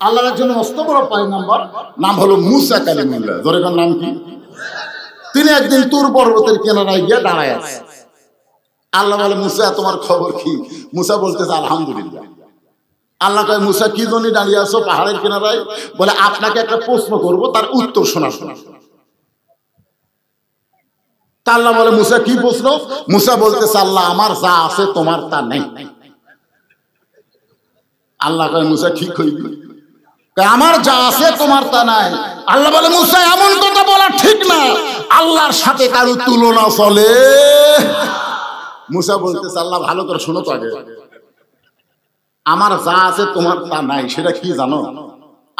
আল্লাহর একজন মস্ত বড় পয়গম্বর, নাম হলো মুসা কালিমুল্লাহ। ধরে কোন নাম কি? তিনি একদিন তুর পর্বতের কিনারায় গিয়ে দাঁড়ায় আছে। আল্লাহ বলে, মুসা তোমার খবর কি? মুসা বলতেছে আলহামদুলিল্লাহ। আল্লাহ কয়, মুসা কি জন্য দাঁড়িয়ে আছো পাহাড়ের কিনারায়? বলে, আপনাকে একটা প্রশ্ন করব, তার উত্তর শোনার জন্য। তা আল্লাহ বলে, মুসা কি প্রশ্ন? মুসা বলতেছে, আল্লাহ আমার যা আছে তোমার তা নেই। আল্লাহ কয়, মুসা কি কইবি? আমার যা আছে তোমার তা নাই। আল্লাহ বলে, মুসা এমন কথা বলা ঠিক না, আল্লাহর সাথে কারো তুলনা চলে। মুসা বলতেছে, আল্লাহ ভালো করে শোনো তো আগে, আমার যা আছে তোমার তা নাই, সেটা কি জানো?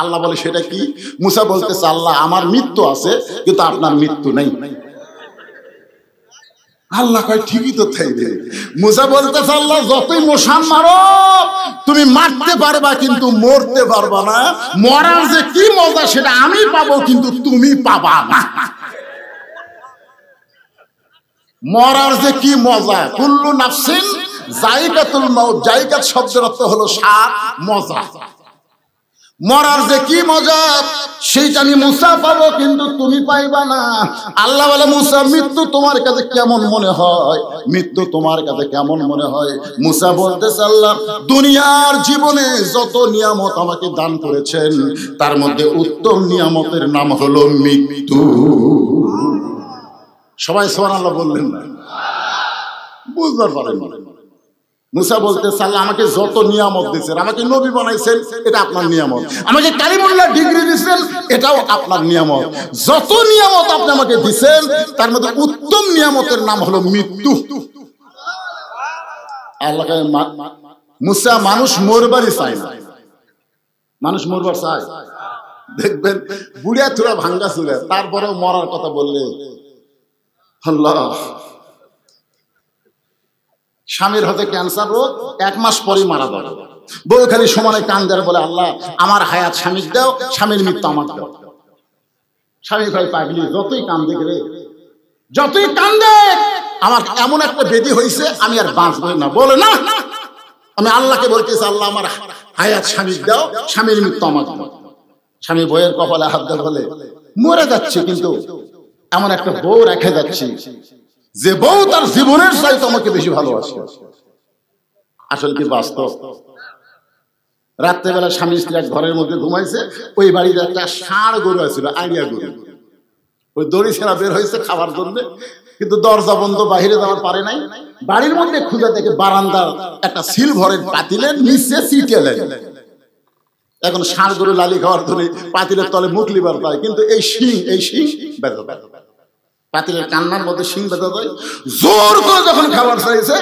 আল্লাহ বলে, সেটা কি? মুসা বলতেছে, আল্লাহ আমার মৃত্যু আছে কিন্তু আপনার মৃত্যু নেই। আল্লাহ কয়, ঠিকই তো তাই রে। মুসা বলতেছে, আল্লাহ যতই মশান মারো তুমি মারতে পারবা কিন্তু মরতে পারবা না। মরার যে কি মজা সেটা আমি পাবো কিন্তু তুমি পাবা না। মরার যে কি মজা, কুল্লু নাফসিন যায়িকাতুল মাউত, যায়িকাত শব্দের অর্থ হলো স্বাদ, মজা। মরার যে কি মজা সেইটা আমি মুসা পাবো কিন্তু তুমি পাইবা না। আল্লাহ বলে, মুসা মৃত্যু তোমার কাছে কেমন মনে হয়? মৃত্যু তোমার কাছে কেমন মনে হয়? মুসা বলতেছে, আল্লাহ দুনিয়ার জীবনে যত নিয়ামত আমাকে দান করেছেন তার মধ্যে উত্তম নিয়ামতের নাম হলো মৃত্যু। সবাই সুবহানাল্লাহ বললেন না? বুঝতে পারেন না? মুসা বলতেছে, আল্লাহ আমাকে যত নিয়ামত দিয়েছেন, আমাকে নবী বানাইছেন, এটা আপনার নিয়ামত। আমাকে কালিমুল্লাহ ডিগ্রি দিয়েছেন, এটাও আপনার নিয়ামত। যত নিয়ামত আপনি আমাকে দিয়েছেন তার মধ্যে উত্তম নিয়ামতের নাম হলো মৃত্যু। আল্লাহ মুসা মানুষ মরবারই চায় না। মানুষ মরবার চায়? দেখবেন বুড়িয়া থুরা ভাঙ্গা চুলে, তারপরেও মরার কথা বললে আল্লাহ। স্বামীর হাতে ক্যান্সার রোগ, 1 মাস পরেই মারা যাবে। বউ খালি সমানে কান্দার বলে, আল্লাহ আমার হায়াত স্বামীর দাও, স্বামীর মৃত্যু আমার দাও। স্বামী ভাই পাগলি, যতই কান্দে রে, যতই কান্দে, আমার এমন একটা বেদি হয়েছে আমি আর বাঁচবো না। বলে না, আমি আল্লাহকে বলতেছি, আল্লাহ আমার হায়াত স্বামীর দাও, স্বামীর মৃত্যু আমার দাও। স্বামী বইয়ের কপালে হাত দেয়, বলে মরে যাচ্ছে কিন্তু এমন একটা বউ রেখে যাচ্ছি যে বউ তার জীবনের চাইতে আমাকে বেশি ভালোবাসে। আসলে কি বাস্তব? রাত্রেবেলা স্বামী স্ত্রী এক ঘরের মধ্যে ঘুমাইছে, ওই বাড়িতে একটা ষাঁড় গরু আছিল, আইডিয়া গরু। ওই দড়ি ছেঁড়া বের হয়েছে খাবার জন্য, কিন্তু দরজা বন্ধ, বাহিরে যাওয়ার পারে নাই। বাড়ির মধ্যে খুঁজে দেখে বারান্দার একটা সিলভারের পাতিলের নিচে সিটে লাগে। এখন ষাঁড় গরু লালি খাওয়ার ধরে পাতিলের তলে মুখ লিবার পায়, কিন্তু এই শিং বেঁধে দেয়। পাতিলের কান্নার মধ্যে শিং বেঁধে দেয়। জোর করে যখন খাবার চাইছে,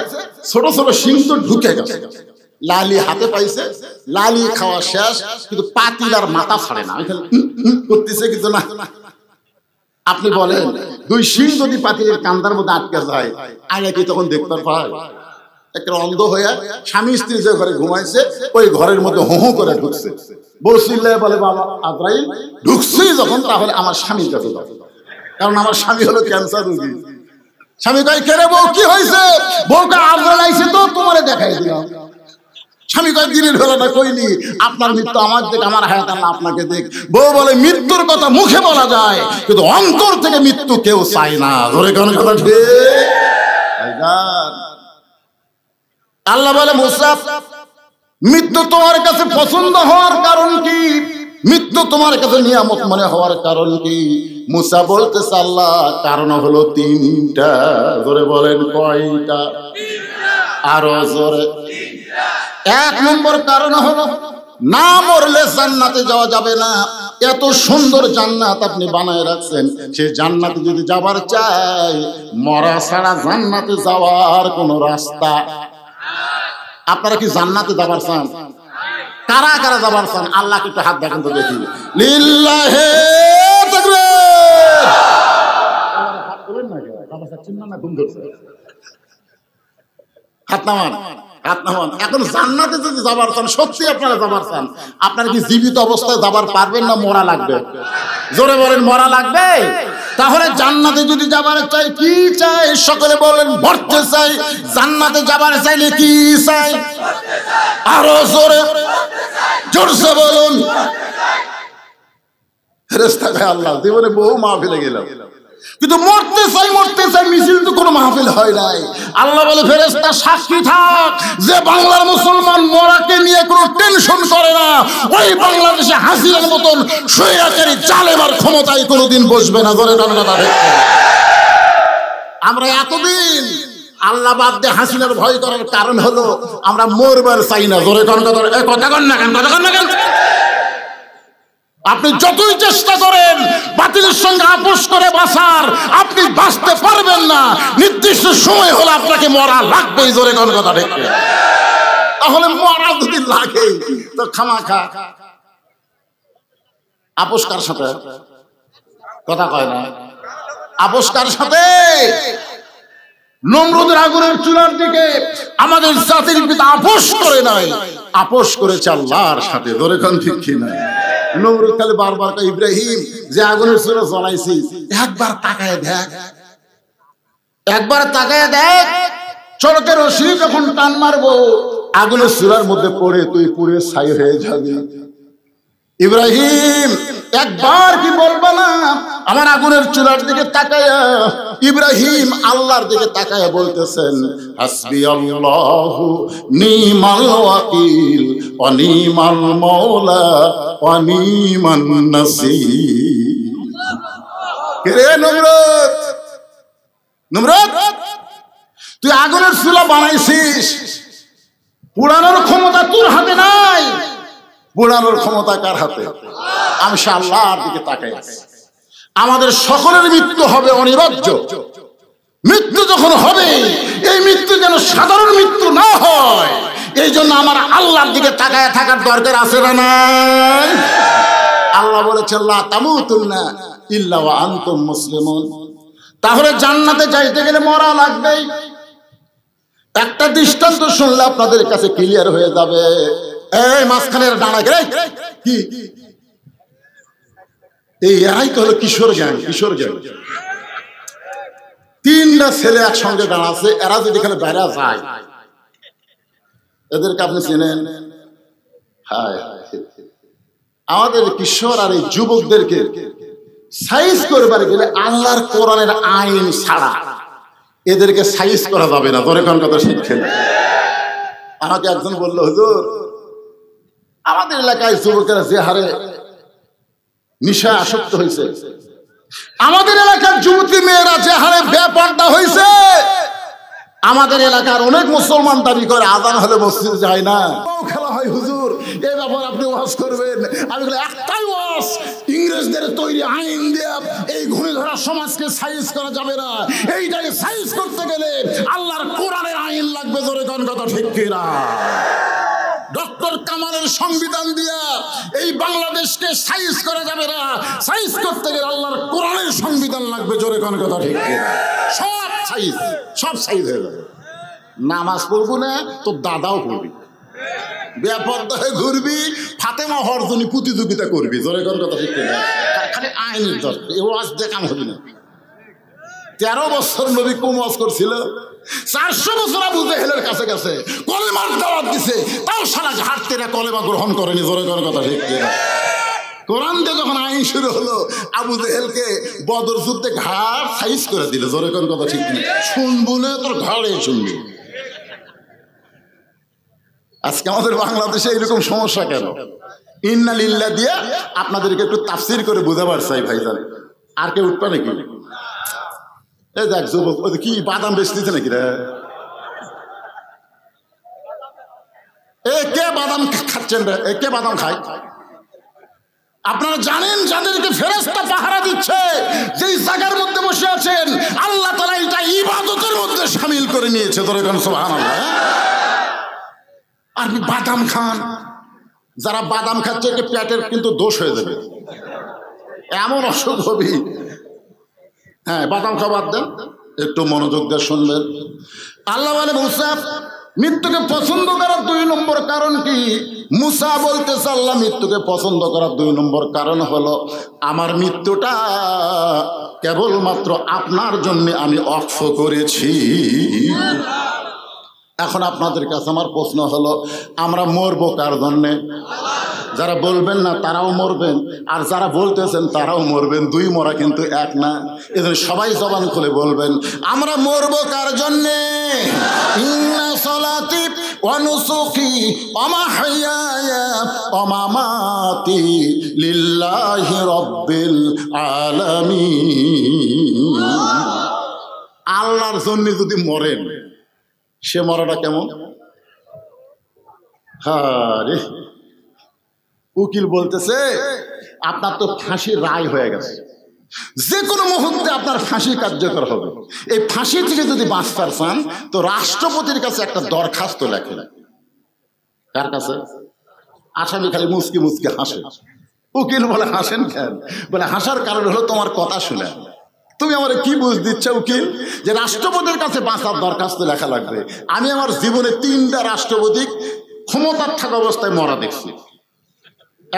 ছোট ছোট শিং তো ঢুকে গেছে। লালি হাতে পাইছে, লালি খাওয়া শেষ, কিন্তু পাতিল আর মাথা ছাড়ে না, করতেছে কিন্তু না। আপনি বলেন, 2 শিং যদি পাতিলের কান্দার মধ্যে আটকে যায়, আগে কি তখন দেখতে পায়? একটা অন্ধ হয়ে স্বামী স্ত্রী যে ঘরে ঘুমাইছে ওই ঘরের মধ্যে হো হো করে ঢুকছে। বসিল্লাহ বলে, বাবা আজরাইল ঢুকছি যখন, তাহলে আমার স্বামীর কাছে যাও, কারণ আমার স্বামী হলো ক্যান্সার রোগী। স্বামী কয়, কে রে বউ কি হয়েছে? বউকে আজরাইল আইছে তো তোমারে দেখাই দিলাম। স্বামী কয়, দিনের বেলা না কইলি আপনার মৃত্যু আমার দেখ, আমার হায়াত আল্লাহ আপনাকে দেখ। বউ বলে, মৃত্যুর কথা মুখে বলা যায় কিন্তু অন্তর থেকে মৃত্যু কেউ চায় না। ধরে কোন কথা ঠিক? আল্লাহ বলে, মুসা মৃত্যু তোমার কাছে পছন্দ হওয়ার কারণ কি? মৃত্যু তোমার কাছে নিয়ামত মনে হওয়ার কারণ কি? মুসা বলতেছে, আল্লাহ কারণ হলো 3টা। জোরে বলেন, কয়টা? আরো জোরে। 1 নম্বর কারণ হলো, না মরলে জান্নাতে যাওয়া যাবে না। এত সুন্দর জান্নাত আপনি বানায় রাখছেন, সেই জান্নাতে যদি যাবার চাই, মরা ছাড়া জান্নাতে যাওয়ার কোনো রাস্তা। আপনারা কি জান্নাতে যাবার চান? কারা কারা যাবার চান? আল্লাহকে একটু হাত দেখেন তো দেখি। লিল্লাহে তাকবীর। হাত নামান। এখন জান্নাতে যদি যাবার চান, সত্যি আপনারা যাবার চান, আপনারা কি জীবিত অবস্থায় যাবার পারবেন না মরা লাগবে? জোরে বলেন মরা লাগবে। তাহলে জান্নাতে যদি যাবার চাই কি চাই? সকলে বলেন মরতে চাই। জান্নাতে যাবার চাইলে কি চাই? আরো জোরে জোরসে বলুন। ফেরেশতা কয় আল্লাহ জীবনে বহু মাহফিলে গেলাম, কিন্তু মরতে চাই মিছিল তো কোনো মাহফিল হয় নাই। আল্লাহ বলে ফেরেশতা সাক্ষী থাক, যে বাংলার মুসলমান মরাকে নিয়ে কোনো টেনশন করে না, ওই বাংলাদেশে হাসিনার মতন স্বৈরাচারী জালেমার ক্ষমতায় কোনোদিন বসবে না। ধরে কথা ঠিক। আমরা এতদিন আল্লাহ বাদ দিয়ে হাসিনার ভয় করার কারণ হলো আমরা মরবার চাই না। জোরে কথা কন না কেন? আপনি যতই চেষ্টা করেন বাতিলের সঙ্গে আপোষ করে বাঁচার, আপনি বাঁচতে পারবেন না। নির্দিষ্ট সময় হলে আপনাকে মরা লাগবেই। জোরে কোন কথা ঠিক। তাহলে মরা যদি লাগে তো খামাখা আপোষ কার সাথে? কথা কয় না। আপোষ কার সাথে? নমরুদের আগুনের চুলার দিকে আমাদের জাতির পিতা আপোষ করে নাই, আপোষ করেছে আল্লাহর সাথে। ধরে কোন ঠিক কি না? নমরুদ খালি বারবার কয় ইব্রাহিম যে আগুনের চুলা জ্বলাইছি একবার তাকায় দেখ, চরকের রশি যখন টান মারবো আগুনের চুলার মধ্যে পড়ে তুই পুড়ে ছাই হয়ে যাবি। ইব্রাহিম একবার কি বলবো না? আমার আগুনের চুলার দিকে তাকায়া ইব্রাহিম আল্লাহর দিকে তাকায়া বলতেছেন হাসবি আল্লাহু নিমাল ওয়াকিল ওয়া নিমাল মাওলা ওয়া নিমান নাসির। কে নমরুদ তুই আগুনের চুলা বানাইছিস, পুরানোর ক্ষমতা তোর হাতে নাই, পুরানোর ক্ষমতা কার হাতে? আমি আল্লাহর দিকে তাকাই। আমাদের সকলের মৃত্যু হবে অনিবার্য। মৃত্যু যখন হবে এই মৃত্যু যেন সাধারণ মৃত্যু না হয়, এই জন্য আমার আল্লাহর দিকে তাকায় থাকার দরকার আছে না নাই? আল্লাহ বলেছেন লা তামুতুন্না ইল্লা ওয়া আনতুম মুসলিমুন। তাহলে জান্নাতে যাইতে গেলে মরা লাগবেই। একটা দৃষ্টান্ত শুনলে আপনাদের কাছে ক্লিয়ার হয়ে যাবে। এই মাঝখানের ডানা কি এই এরাই তো হলো কিশোর গ্যাং। তিনটা ছেলে একসঙ্গে দাঁড়াচ্ছে, এরা যদি এখানে বাইরে যায় এদেরকে আপনি চেনেন? হ্যাঁ, আমাদের কিশোর আর এই যুবকদেরকে সাইজ করবার গেলে আল্লাহর কোরআনের আইন ছাড়া এদেরকে সাইজ করা যাবে না। ধরে কোন কথা শিখছেন? আমাকে একজন বললো হুজুর আমাদের এলাকায় যুবকেরা যে হারে নিশা আসক্ত হয়েছে, আমাদের এলাকার যুবতী মেয়েরা যে হারে বেপর্দা হয়েছে, আমাদের এলাকার অনেক মুসলমান দাবি করে আযান হলে মসজিদে যায় না, খেলা হয় হুজুর এই ব্যাপার আপনি ওয়াজ করবেন। আমি বলি একটাই ওয়াজ, ইংরেজদের তৈরি আইন দিয়ে এই ঘুরে ধরা সমাজকে সাইজ করা যাবে না। এইটাকে সাইজ করতে গেলে আল্লাহর কোরআনের আইন লাগবে। জোরে কোন কথা ঠিক কিনা? ডক্টর কামালের সংবিধান দিয়া এই বাংলাদেশকে সাইজ করা যাবে না। সাইজ করতে গেলে আল্লাহর কোরআনের সংবিধান লাগবে। জোরে কোন কথা ঠিক কিনা? সব সাইজ হয়ে যাবে। নামাজ পড়বো না তো দাদাও পড়বি, বেপর্দা হয়ে ঘুরবি, ফাতেমা হওয়ার জন্য প্রতিযোগিতা করবি। জোরে কোন কথা ঠিক কিনা? খালি আইনের দরকার, এ ওয়াজ দেখান হবে না। 13 বছর নবী কম ওয়াজ করছিল, 400 বছর আবু জেহেলের কাছে গেছে, কলেমার দাওয়াত দিছে, তাও সারা হাঁটতে না কলেমা গ্রহণ করেনি। জোরে কোন কথা ঠিক কিনা? কোরআন দিয়ে যখন আইন শুরু হলো আবু জেহেলকে বদর যুদ্ধে ঘাড় সাইজ করে দিল। জোরে কোন কথা ঠিক কিনা? শুনবো না তোর ঘাড়ে শুনবি। আজকে আমাদের বাংলাদেশে এরকম সমস্যা কেন? ইন্না লিল্লাহ দিয়ে আপনাদেরকে একটু তাফসীর করে বুঝাবার চাই ভাইজান। আর কেউ উঠবে নাকি? এই দেখ যুবক ওই কি বাদাম বেচতেছে নাকি রে? এ কে বাদাম খাচ্ছেন রে? কে বাদাম খায়? আপনারা জানেন যাদেরকে ফেরেশতা পাহারা দিচ্ছে, যেই জায়গার মধ্যে বসে আছেন আল্লাহ তাআলা এটা ইবাদতের মধ্যে শামিল করে নিয়েছে। ধরে কোন সুবহানাল্লাহ। আপনি বাদাম খান, যারা বাদাম খাচ্ছে পেটের কিন্তু দোষ হয়ে যাবে, এমন অসুখ হবে। হ্যাঁ, বাদাম খাবার দেন, একটু মনোযোগ দিয়ে শুনবেন। আল্লাহ বলে মুসা মৃত্যুকে পছন্দ করার 2 নম্বর কারণ কি? মুসা বলতেছে আল্লাহ মৃত্যুকে পছন্দ করার 2 নম্বর কারণ হলো আমার মৃত্যুটা কেবলমাত্র আপনার জন্য আমি ওয়াকফ করেছি। এখন আপনাদের কাছে আমার প্রশ্ন হলো, আমরা মরবো কার জন্যে? যারা বলবেন না তারাও মরবেন, আর যারা বলতেছেন তারাও মরবেন, 2 মরা কিন্তু এক না। এজন্য সবাই জবান খুলে বলবেন, আমরা মরবো কার জন্যে? ইন্না সলাতি ওয়া নুসুকি ওয়া মাহইয়ায়া ওয়া মামাতি লিল্লাহি রাব্বিল আলামিন। আল্লাহর জন্য যদি মরেন, সে মরাটা কেমন? আরে উকিল বলতেছে আপনার তো ফাঁসির রায় হয়ে গেছে, যে কোনো মুহূর্তে আপনার ফাঁসি কার্যকর হবে। এই ফাঁসি থেকে যদি বাঁচতে চান তো রাষ্ট্রপতির কাছে একটা দরখাস্ত লেখেন। কার কাছে? আসামি খালি মুচকি মুচকি হাসে। উকিল বলে হাসেন কেন? বলে হাসার কারণ হলো তোমার কথা শুনে। তুমি আমার কি বুঝ দিচ্ছ উকিল যে রাষ্ট্রপতির কাছে বাঁচার দরখাস্ত লেখা লাগবে? আমি আমার জীবনে 3টা রাষ্ট্রপতি ক্ষমতার থাকা অবস্থায় মরা দেখছি।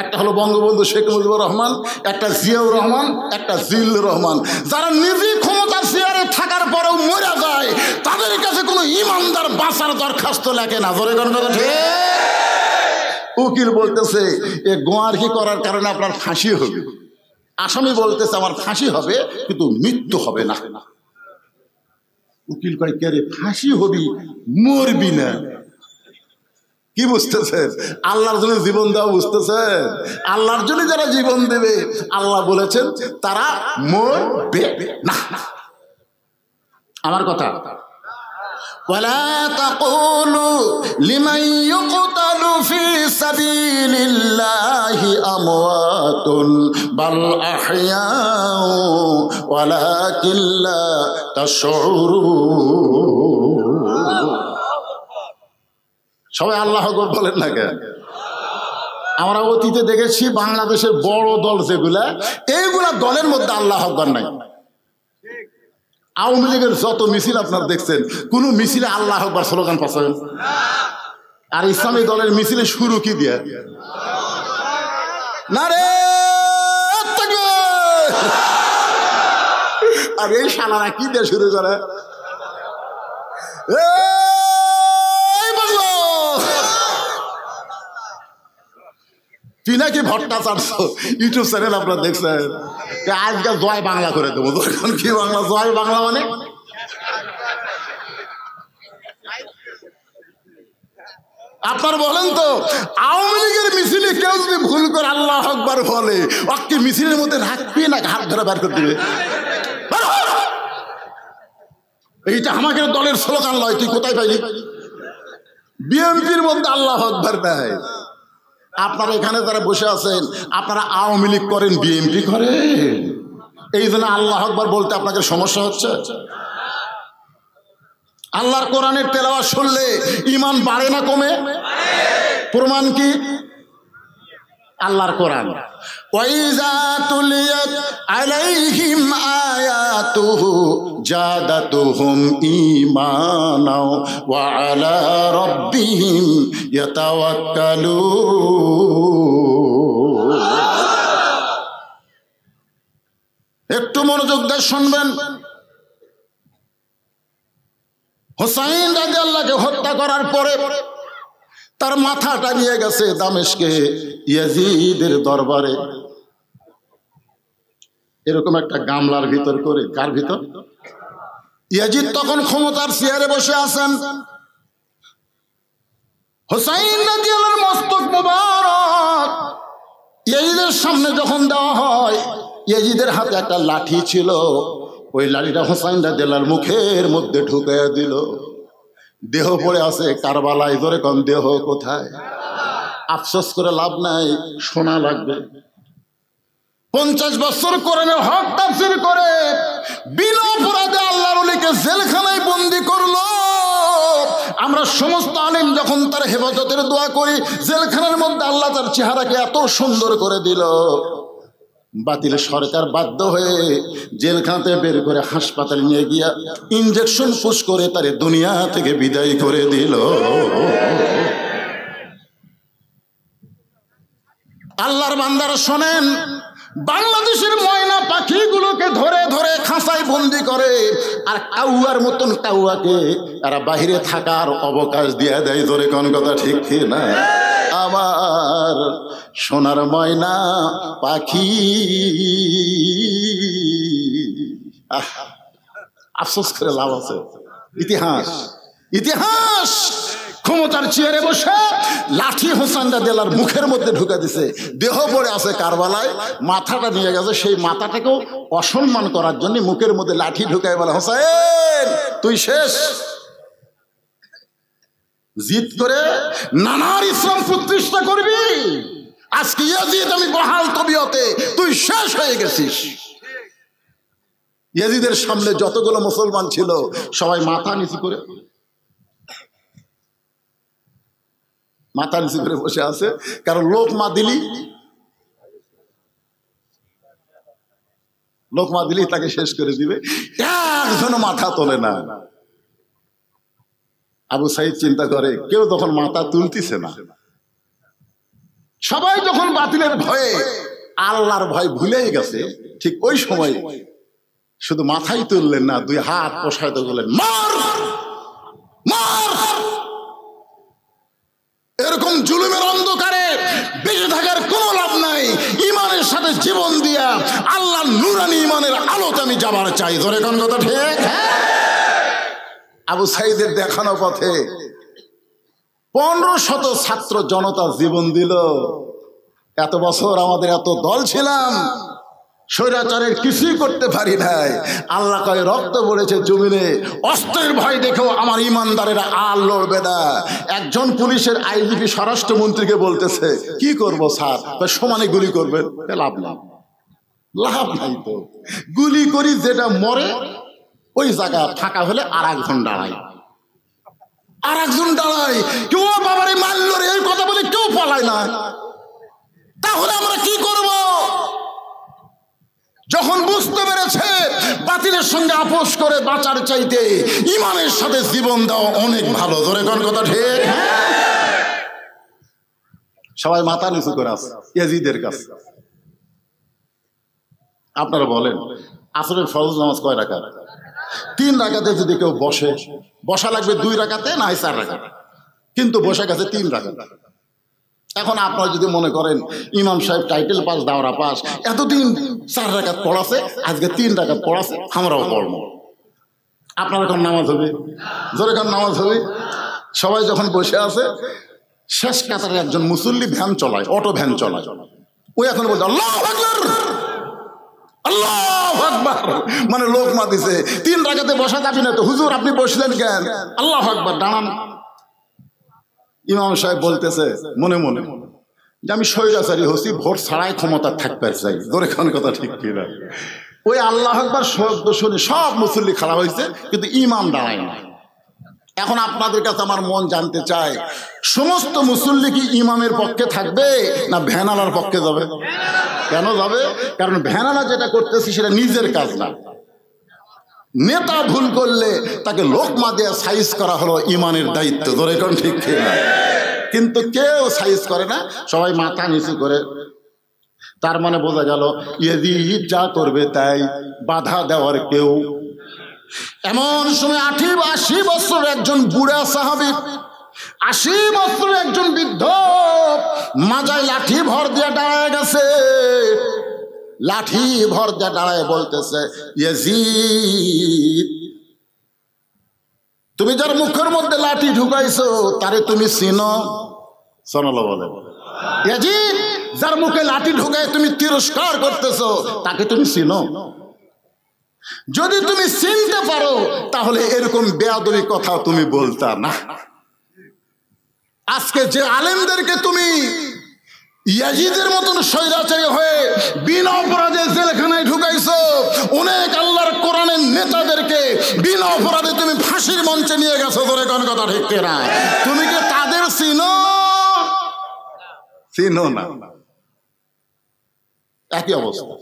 একটা হলো বঙ্গবন্ধু শেখ মুজিবুর রহমান, একটা জিয়াউর রহমান, একটা জিল্লুর রহমান। যারা নিজে ক্ষমতার চেয়ারে থাকার পরেও মরে যায়, তাদের কাছে কোনো ইমানদার বাঁচার দরখাস্ত লেখে না। জোরে কোন কথা ঠিক? উকিল বলতেছে এ গোয়ারকি করার কারণে আপনার ফাঁসি হবে। আসামি বলতেছে আমার ফাঁসি হবে কিন্তু মৃত্যু হবে না। উকিল কয় কে রে, ফাঁসি হবি মরবি না। কি বুঝতেছেন? আল্লাহর জন্য জীবন দেওয়া বুঝতেছেন? আল্লাহর জন্য যারা জীবন দেবে আল্লাহ বলেছেন তারা মরবে না। আমার কথা, ওয়ালা তাকুলু লিমান ইউকতালু ফি সাবিলিল্লাহি আমওয়াতুন বাল আহইয়াউ ওয়ালাকিন লা তাশউরুন। সবাই আল্লাহু আকবার বলেন না কেন? আমরা অতীতে দেখেছি বাংলাদেশের বড় দল যেগুলা, এইগুলা দলের মধ্যে আল্লাহু আকবার নাই। আওয়ামী লীগের যত মিছিল আপনারা দেখছেন, কোন মিছিলে আল্লাহু আকবার স্লোগান পাচ্ছেন? আর ইসলামী দলের মিছিলে শুরু কি দিয়ে? নারে তাকবীর। আর এই শালারা কি দিয়ে শুরু করে? পিনাকি ভট্টাচার্য ইউটিউব চ্যানেল আপনারা দেখছেন, আজকাল জয় বাংলা করে দেবো। কি বাংলা? জয় বাংলা মানে আপনার বলেন তো, আওয়ামী লীগের মিছিলে কেউ যদি ভুল করে আল্লাহু আকবার বলে, ওকে মিছিলের মধ্যে রাখবে না, হাত ধরে বের করে দিবে। এইটা আমাদের দলের স্লোগান নয়। তুই কোথায় পাইলি? বিএনপির মধ্যে আল্লাহু আকবার নাই। আপনারা এখানে যারা বসে আছেন, আপনারা আওয়ামী লীগ করেন, বিএনপি করেন, এই জন্য আল্লাহু আকবার বলতে আপনাদের সমস্যা হচ্ছে। আল্লাহর কোরআনের তেলাওয়াত শুনলে ঈমান বাড়ে না কমে? প্রমাণ কি? আল্লাহর কোরআন, ওয়াইজা তুলিয়াত আলাইহিম আয়াতুহু জাদাতুহুম ঈমানাও ওয়া আলা রাব্বিহিম ইয়াতাওয়াক্কালুন। একটু মনোযোগ দিয়ে শুনবেন। হুসাইন রাদিয়াল্লাহু হত্যা করার পরে তার মাথাটা নিয়ে গেছে দামেস্কে ইয়াজিদের দরবারে, এরকম একটা গামলার ভিতর করে। কার ভিতর? ইয়াজিদ তখন ক্ষমতার চেয়ারে বসে আছেন। হুসাইন রাদিয়াল্লাহু মস্তক মুবারক ইয়াজিদের সামনে যখন দেওয়া হয়, ইয়াজিদের হাতে একটা লাঠি ছিল, ওই লাঠিটা হুসাইন রাদিয়াল্লাহু মুখের মধ্যে ঢুকাইয়া দিল। দেহ পড়ে আছে কারবালায়। ধরে কোন দেহ কোথায়? আফসোস করে লাভ নাই, শোনা লাগবে। 50 বছর কোরআনের হক তাফসীর করে বিনা অপরাধে আল্লাহর ওলিকে জেলখানায় বন্দী করলো। আমরা সমস্ত আলেম যখন তার হেফাজতের দোয়া করি, জেলখানার মধ্যে আল্লাহ তার চেহারাকে এত সুন্দর করে দিল। বাতিলের সরকার বাধ্য হয়ে জেলখানাতে বের করে হাসপাতালে নিয়ে গিয়া ইনজেকশন পুশ করে তারে দুনিয়া থেকে বিদায় করে দিল। আল্লাহর বান্দারা শোনেন, বাংলাদেশের ময়না পাখিগুলোকে ধরে ধরে খাঁচায় বন্দি করে, আর কাউয়ার মতন কাউয়াকে এরা বাহিরে থাকার অবকাশ দিয়ে দেয়। ধরে কোন কথা ঠিক কি না? আমার সোনার ময়না পাখি, আফসোস করে লাভ আছে। ইতিহাস ইতিহাস ক্ষমতার চেয়ারে বসে লাঠি হোসেন রাদিয়াল্লাহর মুখের মধ্যে ঢুকে দিছে। দেহ পড়ে আছে কারবালায়, মাথাটা নিয়ে গেছে। সেই মাথাটাকেও অসম্মান করার জন্য মুখের মধ্যে লাঠি ঢুকায় বলে, হোসেন তুই শেষ। জিদ করে নানার ইসলাম প্রতিষ্ঠা করবি, আজকে ইয়াজিদ আমি বহাল তবিয়তে, তুই শেষ হয়ে গেছিস। ইয়াজিদের সামনে যতগুলো মুসলমান ছিল সবাই মাথা নিচু করে বসে আছে, কারণ লোকমা দিলি তাকে শেষ করে দিবে। একজনও মাথা তোলে না। আবু সাইদ চিন্তা করে, কেউ তখন মাথা তুলতিছে না। সবাই যখন বাতিলের ভয়ে আল্লাহর ভয় ভুলেই গেছে, ঠিক ওই সময় শুধু মাথাই তুললেন না, দুই হাত প্রসারিত করলেন, মার মার। এরকম জুলুমের অন্ধকারে বেঁচে থাকার কোনো লাভ নাই। ইমানের সাথে জীবন দিয়া আল্লাহর নূরানি ইমানের আলোতে আমি যাবার চাই। ধরে কোন কথা ঠিক? আবু সাইদের দেখানো পথে 1500 ছাত্র জনতা জীবন দিল। এত বছর আমাদের এত দল ছিলাম, স্বৈরাচারের কিছুই করতে পারি নাই। আল্লাহ কয় রক্ত পড়েছে জমিনে, অস্ত্রের ভয় দেখেও আমার ইমানদারেরা আর লড়বে না। একজন পুলিশের আইজিপি স্বরাষ্ট্রমন্ত্রীকে বলতেছে, কি করবো স্যার? সমানে গুলি করবেন। লাভ নাই, লাভ নাই তো। গুলি করি যেটা মরে ওই জায়গা ফাঁকা হলে আর একজন দাঁড়ায়, আর একজন দাঁড়ায়। কেউ বাবারে মারল রে এই কথা বলে কেউ পালায় না। তাহলে আমরা কি করব? যখন বুঝতে পেরেছে বাতিলের সঙ্গে আপোষ করে বাঁচার চাইতে ইমানের সাথে জীবন দেওয়া অনেক ভালো। ধরে কোন কথা ঠিক? সবাই মাথা নিচু করে আছে ইয়াজিদের কাছে। আপনারা বলেন, আসরের ফরজ নামাজ কয় রাকাত? 3 রাকাতে যদি কেউ বসে, বসা লাগবে 2 রাকাতে না 4 রাকাতে, কিন্তু বসে গেছে 3 রাকাত। এখন আপনারা যদি মনে করেন ইমাম সাহেব টাইটেল পাস, দাওরা পাস, এতদিন 4 রাকাত পড়াছে, আজকে 3 রাকাত পড়াছে, আমরাও পড়বো। আপনার এখন নামাজ হবে? জোরে এখন নামাজ হবে? সবাই যখন বসে আছে, শেষ কাতারে একজন মুসল্লি ভ্যান চলায়, অটো ভ্যান চলায়, ওই এখন বলছে আল্লাহু আকবার, আল্লাহু আকবার, মানে লোক মা দিছে। 3 রাকাতে বসা যাবে না তো। হুজুর আপনি বসলেন কেন? আল্লাহু আকবার, দাঁড়ান। ইমাম সাহেব বলতেছে মনে মনে যে আমি স্বৈরাচারী হচ্ছি, ভোট ছাড়াই ক্ষমতা থাকতে চাই। ধরে কোন কথা ঠিক কিনা? ওই আল্লাহু আকবার শব্দ শুনে সব মুসল্লি খাড়া হয়েছে, কিন্তু ইমাম দাঁড়ায় না। এখন আপনাদের কাছে আমার মন জানতে চায়, সমস্ত মুসল্লি কি ইমামের পক্ষে থাকবে না ভ্যানালার পক্ষে যাবে? কেন যাবে? কারণ ভ্যানালা যেটা করতেছে সেটা নিজের কাজ না। নেতা ভুল করলে তাকে লোকমা দিয়ে সাইজ করা হলো ইমানের দায়িত্ব। ধরে কোন ঠিক কিনা? কিন্তু কেউ সাইজ করে না, সবাই মাথা নিচু করে। তার মানে বোঝা গেল ইয়াজিদ যা করবে তাই, বাধা দেওয়ার কেউ। এমন সময় 80 বছর একজন বুড়া সাহাবী, 80 বছর একজন বৃদ্ধ মাজায় লাঠি ভর দিয়ে দাঁড়ায় গেছে। লাঠি ভর দিয়ে দাঁড়ায় বলতেছে, ইয়াজিদ তুমি যার মুখের মধ্যে লাঠি ঢুকাইছো তারে তুমি চিনো? সুবহানাল্লাহ বলে। ইয়াজিদ যার মুখে লাঠি ঢুকায় তুমি তিরস্কার করতেছো তাকে তুমি চিনো? যদি তুমি চিনতে পারো তাহলে এরকম বেয়াদবি কথা তুমি বলতা না। আজকে যে আলেমদেরকে তুমি ইয়াজিদের মতন স্বৈরাচারী হয়ে বিনা অপরাধে জেলখানায় ঢুকাইছো, অনেক আল্লাহর কোরআনের নেতাদেরকে বিনা অপরাধে তুমি ফাঁসির মঞ্চে নিয়ে গেছো। ধরে কোন কথা ঠিক না? তুমি কি তাদের চিনো? চিনো না। একই অবস্থা।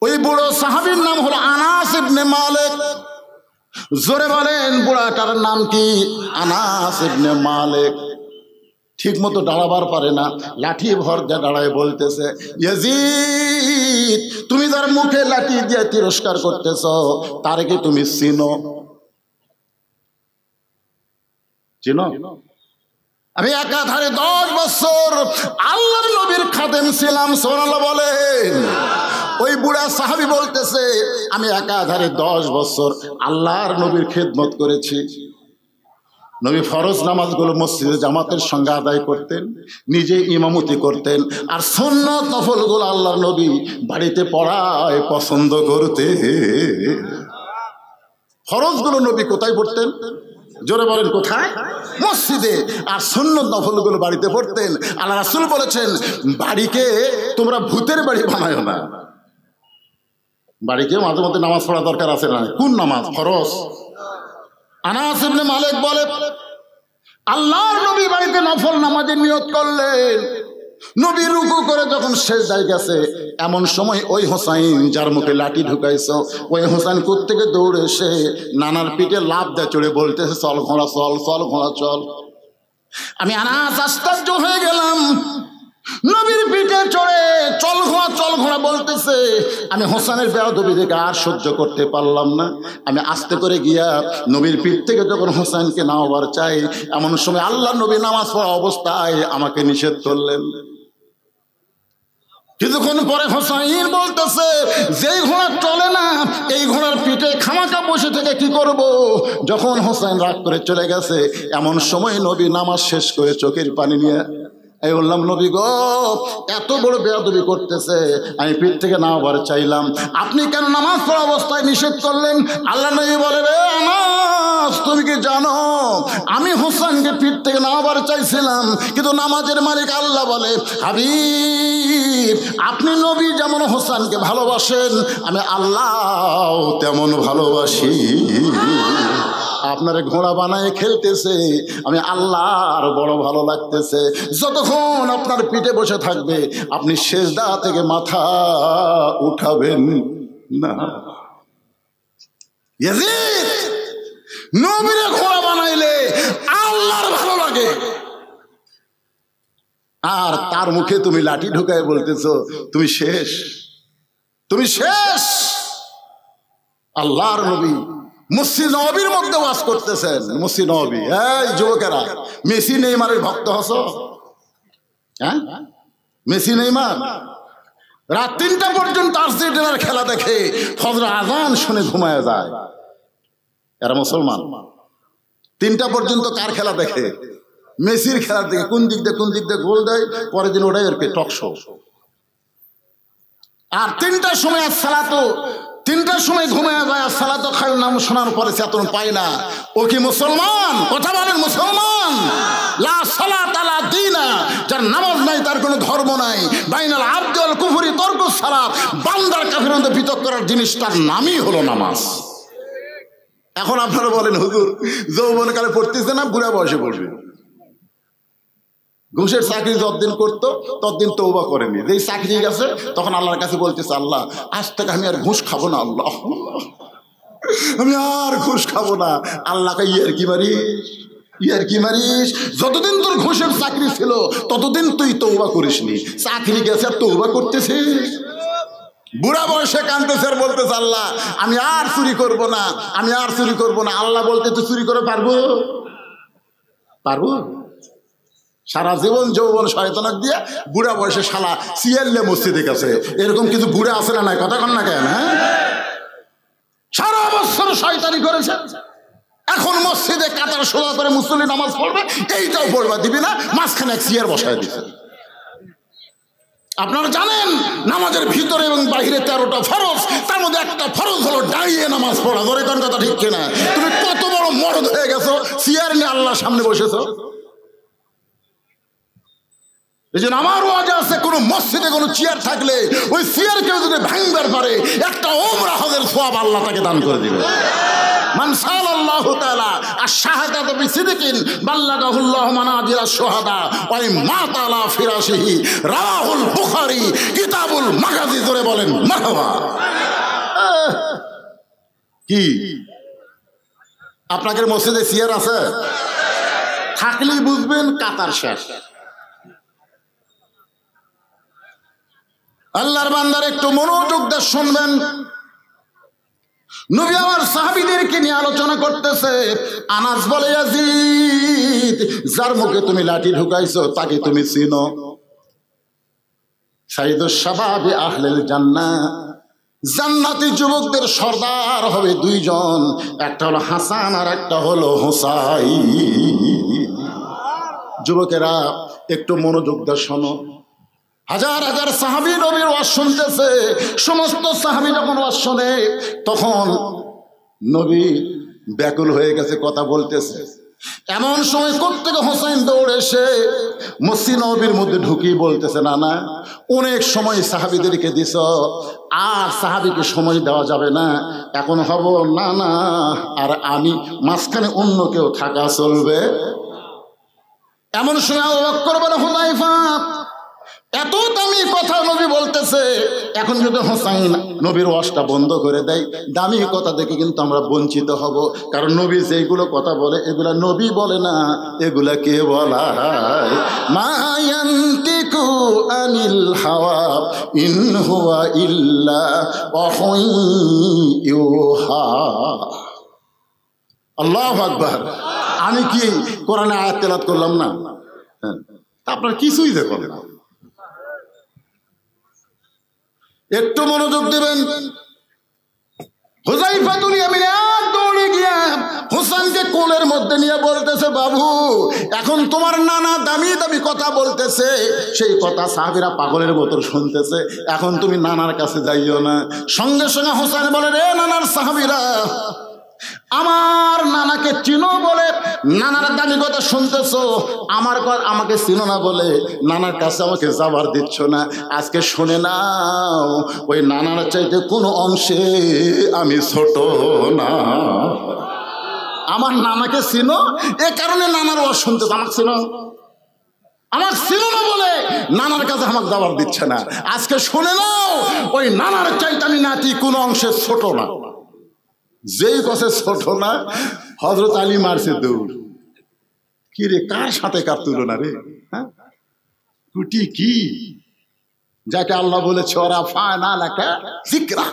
ওই বুড়ো সাহাবীর নাম হলো আনাস ইবনে মালিক। জোরে বলেন বুড়াটার নাম কি? আনাস ইবনে মালিক। ঠিক মতো দাঁড়াবার পারে না, লাঠি ভর দিয়ে দাঁড়ায় বলতেছে, ইয়াজিদ, তুমি যার মুখে লাঠি দিয়ে তিরস্কার করতেছ তার কি তুমি চিনো? চিনো? আমি একাধারে 10 বছর আল্লাহর নবীর খাদেম ছিলাম। সুবহানাল্লাহ বলেন। ওই বুড়া সাহাবী বলতেছে, আমি একাধারে 10 বছর আল্লাহর নবীর খেদমত করেছি। নবী ফরজ নামাজগুলো মসজিদে জামাতের সঙ্গে আদায় করতেন, নিজে ইমামতি করতেন, আর সুন্নত নফলগুলো আল্লাহর নবী বাড়িতে পড়ায় পছন্দ করতে। ফরজগুলো নবী কোথায় পড়তেন? জোরে বলেন কোথায়? মসজিদে। আর সুন্নত নফলগুলো বাড়িতে পড়তেন। আল্লাহ রাসূল বলেছেন, বাড়িকে তোমরা ভূতের বাড়ি বানায়ো না। বাড়িকে মাঝে মধ্যে নামাজ পড়া দরকার আছে না? কোন নামাজ? ফরজ। আনাস ইবনে মালিক বলে, আল্লাহর নবী বাড়িতে নফল নামাজের নিয়ত করলেন। নবী রুকু করে যখন সিজদায় গেছে, এমন সময় ওই হোসাইন যার মুখে লাঠি ঢুকাইছো, ওই হোসাইন কোত্থেকে দৌড়ে এসে নানার পিঠে লাফ দিয়ে চড়ে বলতেছে, চল ঘোড়া চল, চল ঘোড়া চল। আমি আনাস আশ্চর্য হয়ে গেলাম। নবীর পিঠে চড়ে চল ঘোড়া বলতেছে। আমি হোসেনের বেয়াদবি দেখে আর সহ্য করতে পারলাম না। আমি আস্তে করে গিয়া নবীর পিঠ থেকে যখন হোসেনকে নামাবার চাই, এমন সময় আল্লাহ নবী নামাজ পড়া অবস্থায় আমাকে নিষেধ করলেন। কিছুক্ষণ পরে হোসাইন বলতেছে, যেই ঘোড়া চলে না এই ঘোড়ার পিঠে খামাকা বসে থেকে কি করব? যখন হোসাইন রাগ করে চলে গেছে, এমন সময় নবী নামাজ শেষ করে চোখের পানি নিয়ে এই বললাম, নবী গো, এত বড় বেয়াদবি করতেছে, আমি পিঠ থেকে নামাবার চাইলাম, আপনি কেন নামাজ পড়া অবস্থায় নিষেধ করলেন? আল্লাহ নবী বলে, রে আনাস, তুমি কি জানো আমি হোসেনকে পিঠ থেকে নামাবার চাইছিলাম, কিন্তু নামাজের মালিক আল্লাহ বলে, হাবিব, আপনি নবী যেমন হোসেনকে ভালোবাসেন, আমি আল্লাহ তেমন ভালোবাসি। আপনারে ঘোড়া বানায় খেলতেছে, আমি আল্লাহর বড় ভালো লাগতেছে। যতক্ষণ আপনার পিঠে বসে থাকবে, আপনি সেজদা থেকে মাথা উঠাবেন না। ইয়াজিদ, নবীরে ঘোড়া বানাইলে আল্লাহর ভালো লাগে, আর তার মুখে তুমি লাঠি ঢুকায় বলতেছো তুমি শেষ, তুমি শেষ। আল্লাহর নবী মসজিদ নববীর মধ্যে ওয়াজ করতেছেন। মসজিদ নববী, এই যুবকেরা, মেসি নেইমারের ভক্ত হস? হ্যাঁ, মেসি নেইমার রাত 3টা পর্যন্ত আর্জেন্টিনার খেলা দেখে, ফজর আজান শুনে ঘুমায় যায়। এরা মুসলমান। 3টা পর্যন্ত কার খেলা দেখে? মেসির খেলা দেখে। কোন দিক দিয়ে গোল দেয়, পরের দিন ওটাই ওরকে টক শো। আর 3টার সময় সালাতো, 3টার সময় ঘুমায় যায়, সালাত খায়, নাম শোনার পরে চেতন পায় না। ও কি মুসলমান? কথা বলেন, মুসলমান। লা সালাত আলা দীনা, যার নামাজ নাই তার কোনো ধর্ম নাই। বাইনাল আবদ ওয়াল কুফরি তরকুস সালাত, বান্দার কাফেরের মধ্যে পৃথক করার জিনিসটার নামই হলো নামাজ। এখন আপনারা বলেন, হুজুর যৌবনকালে পড়তেছে না, বুড়া বয়সে পড়বে? ঘুষের চাকরি যতদিন করতো ততদিন তওবা করেনি। যেই চাকরি গেছে তখন আল্লাহর কাছে বলতেছে, আল্লাহ, আজ থেকে আমি আর ঘুষ খাবো না, আল্লাহ, আমি আর ঘুষ খাবো না। আল্লাহকে ইয়ার কি মারিস, যতদিন তোর ঘুষের চাকরি ছিল ততদিন তুই তওবা করিসনি, চাকরি গেছে আর তওবা করতেছিস। বুড়া বয়সে কাঁদতেছে আর বলতেছে, আল্লাহ, আমি আর চুরি করবো না, আমি আর চুরি করবো না। আল্লাহ বলতে, তুই চুরি করে পারবো? সারা জীবন যৌবন শয়তানক দিয়ে বুড়া বয়সে শালা সিয়াল্লে মসজিদে গেছে। এরকম কিছু বুড়া আছে না নাই? কথা কন না কেন? হ্যাঁ, সারা বছর শয়তানি করেছে, এখন মসজিদে কাতার সোজা করে মুসল্লি নামাজ পড়বে, এইটাও পড়বা দিবি না, মাঝখানে এক চেয়ার বসায় দিচ্ছে। আপনারা জানেন নামাজের ভিতরে এবং বাহিরে 13টা ফরজ, তার মধ্যে একটা ফরজ হলো দাঁড়িয়ে নামাজ পড়া। ধরে কোন কথা ঠিক কিনা? তুমি কত বড় মরদ হয়ে গেছো, চেয়ার নিয়ে আল্লাহর সামনে বসেছো। এই জন্য আমার ওয়াজে আছে, কোন মসজিদে কোন চেয়ার থাকলে ওই চেয়ার কেউ যদি ভাঙবার পারে, একটা ওমরা হজের সওয়াব আল্লাহ তাকে দান করে দিবে। মান সাল্লাল্লাহু তাআলা আশ-শাহাদাতু বিসিদকিন বাল্লাগাহুল্লাহু মানাজিলা শুহাদা ওয়া মাতা আলা ফিরাশিহি রাওয়াহুল বুখারী কিতাবুল মাগাজি। জোরে বলেন মারহাবা। কি আপনাদের মসজিদে চেয়ার আছে? থাকলেই বুঝবেন কাতার শেষ। আল্লাহর বান্দার একটু মনোযোগ দিয়ে শুনবেন। নবী আমার সাহাবীদেরকে নিয়ে আলোচনা করতেছে। আনাস বলে, ইয়াজিদ, যার মুখে তুমি লাঠি ঢুকাইছো তাকে তুমি চিনো? সাইয়্যিদুশ শাবাবি আহলিল জান্নাহ, জান্নাতি যুবকদের সর্দার হবে দুইজন, একটা হলো হাসান আর একটা হলো হুসাইন। যুবকেরা একটু মনোযোগ দিয়ে শোনো। হাজার হাজার সাহাবী নবীর ওয়াজ শুনতেছে। সমস্ত সাহাবী যখন ওয়াজ শোনে তখন নবী ব্যাকুল হয়ে গেছে, কথা বলতেছে। এমন সময় কোত্থেকে হোসাইন দৌড়ে এসে মসজিদ নববীর মধ্যে ঢুকিয়ে বলতেছে, না না, অনেক সময় সাহাবীদেরকে দিছ, আর সাহাবীকে সময় দেওয়া যাবে না, এখন হব না না আর আমি, মাঝখানে অন্য কেউ থাকা চলবে। এমন সময় আবু বকর বলে, হুযায়ফা, এত দামি কথা নবী বলতেছে, এখন যদি হোসাইন নবীর ওয়াজটা বন্ধ করে দেয়, দামি কথা দেখে কিন্তু আমরা বঞ্চিত হব। কারণ নবী যেগুলো কথা বলে এগুলা নবী বলে না, এগুলা কে বলা হয়? মা ইয়ানতিকু আনিল হাওয়া ইন হুয়া ইল্লা ওয়াহয়ুন ইউহা। আল্লাহু আকবার। আমি কি কোরআনে আয়াত তেলাওয়াত করলাম না? আপনার কিছুই দেখেন না। একটু মনোযোগ দিবেন। হুযায়ফা দুনিয়াবিন দৌড়ে গিয়া হোসেনকে কোলের মধ্যে নিয়ে বলতেছে, বাবু, এখন তোমার নানা দামি দামি কথা বলতেছে, সেই কথা সাহাবীরা পাগলের মতো শুনতেছে, এখন তুমি নানার কাছে যাইও না। সঙ্গে সঙ্গে হোসেন বলে, রে নানার সাহাবীরা, আমার নানাকে চিনো বলে নানার দামি কথা শুনতেছো, আমাকে চিনো না বলে নানার কাছে আমাকে যাবার দিচ্ছ না। আজকে শুনে নাও, ওই নানার চাইতে কোনো অংশে আমি ছোট না। আমার নানাকে চিনো, এ কারণে নানার ওয়াজ শুনতেছো। আমাকে চিনো, আমার চিনো না বলে নানার কাছে আমাকে যাবার দিচ্ছে না। আজকে শুনে নাও, ওই নানার চাইতে আমি নাতি কোনো অংশে ছোট না। যেই কথা ছোট না, হযরত আলী মারছে দৌড়। কি রে, কার সাথে কার তুলনা রে? হ্যাঁ, কুটি কি, যাকে আল্লাহ বলেছে ওরা ফানা লাকা যিকরা,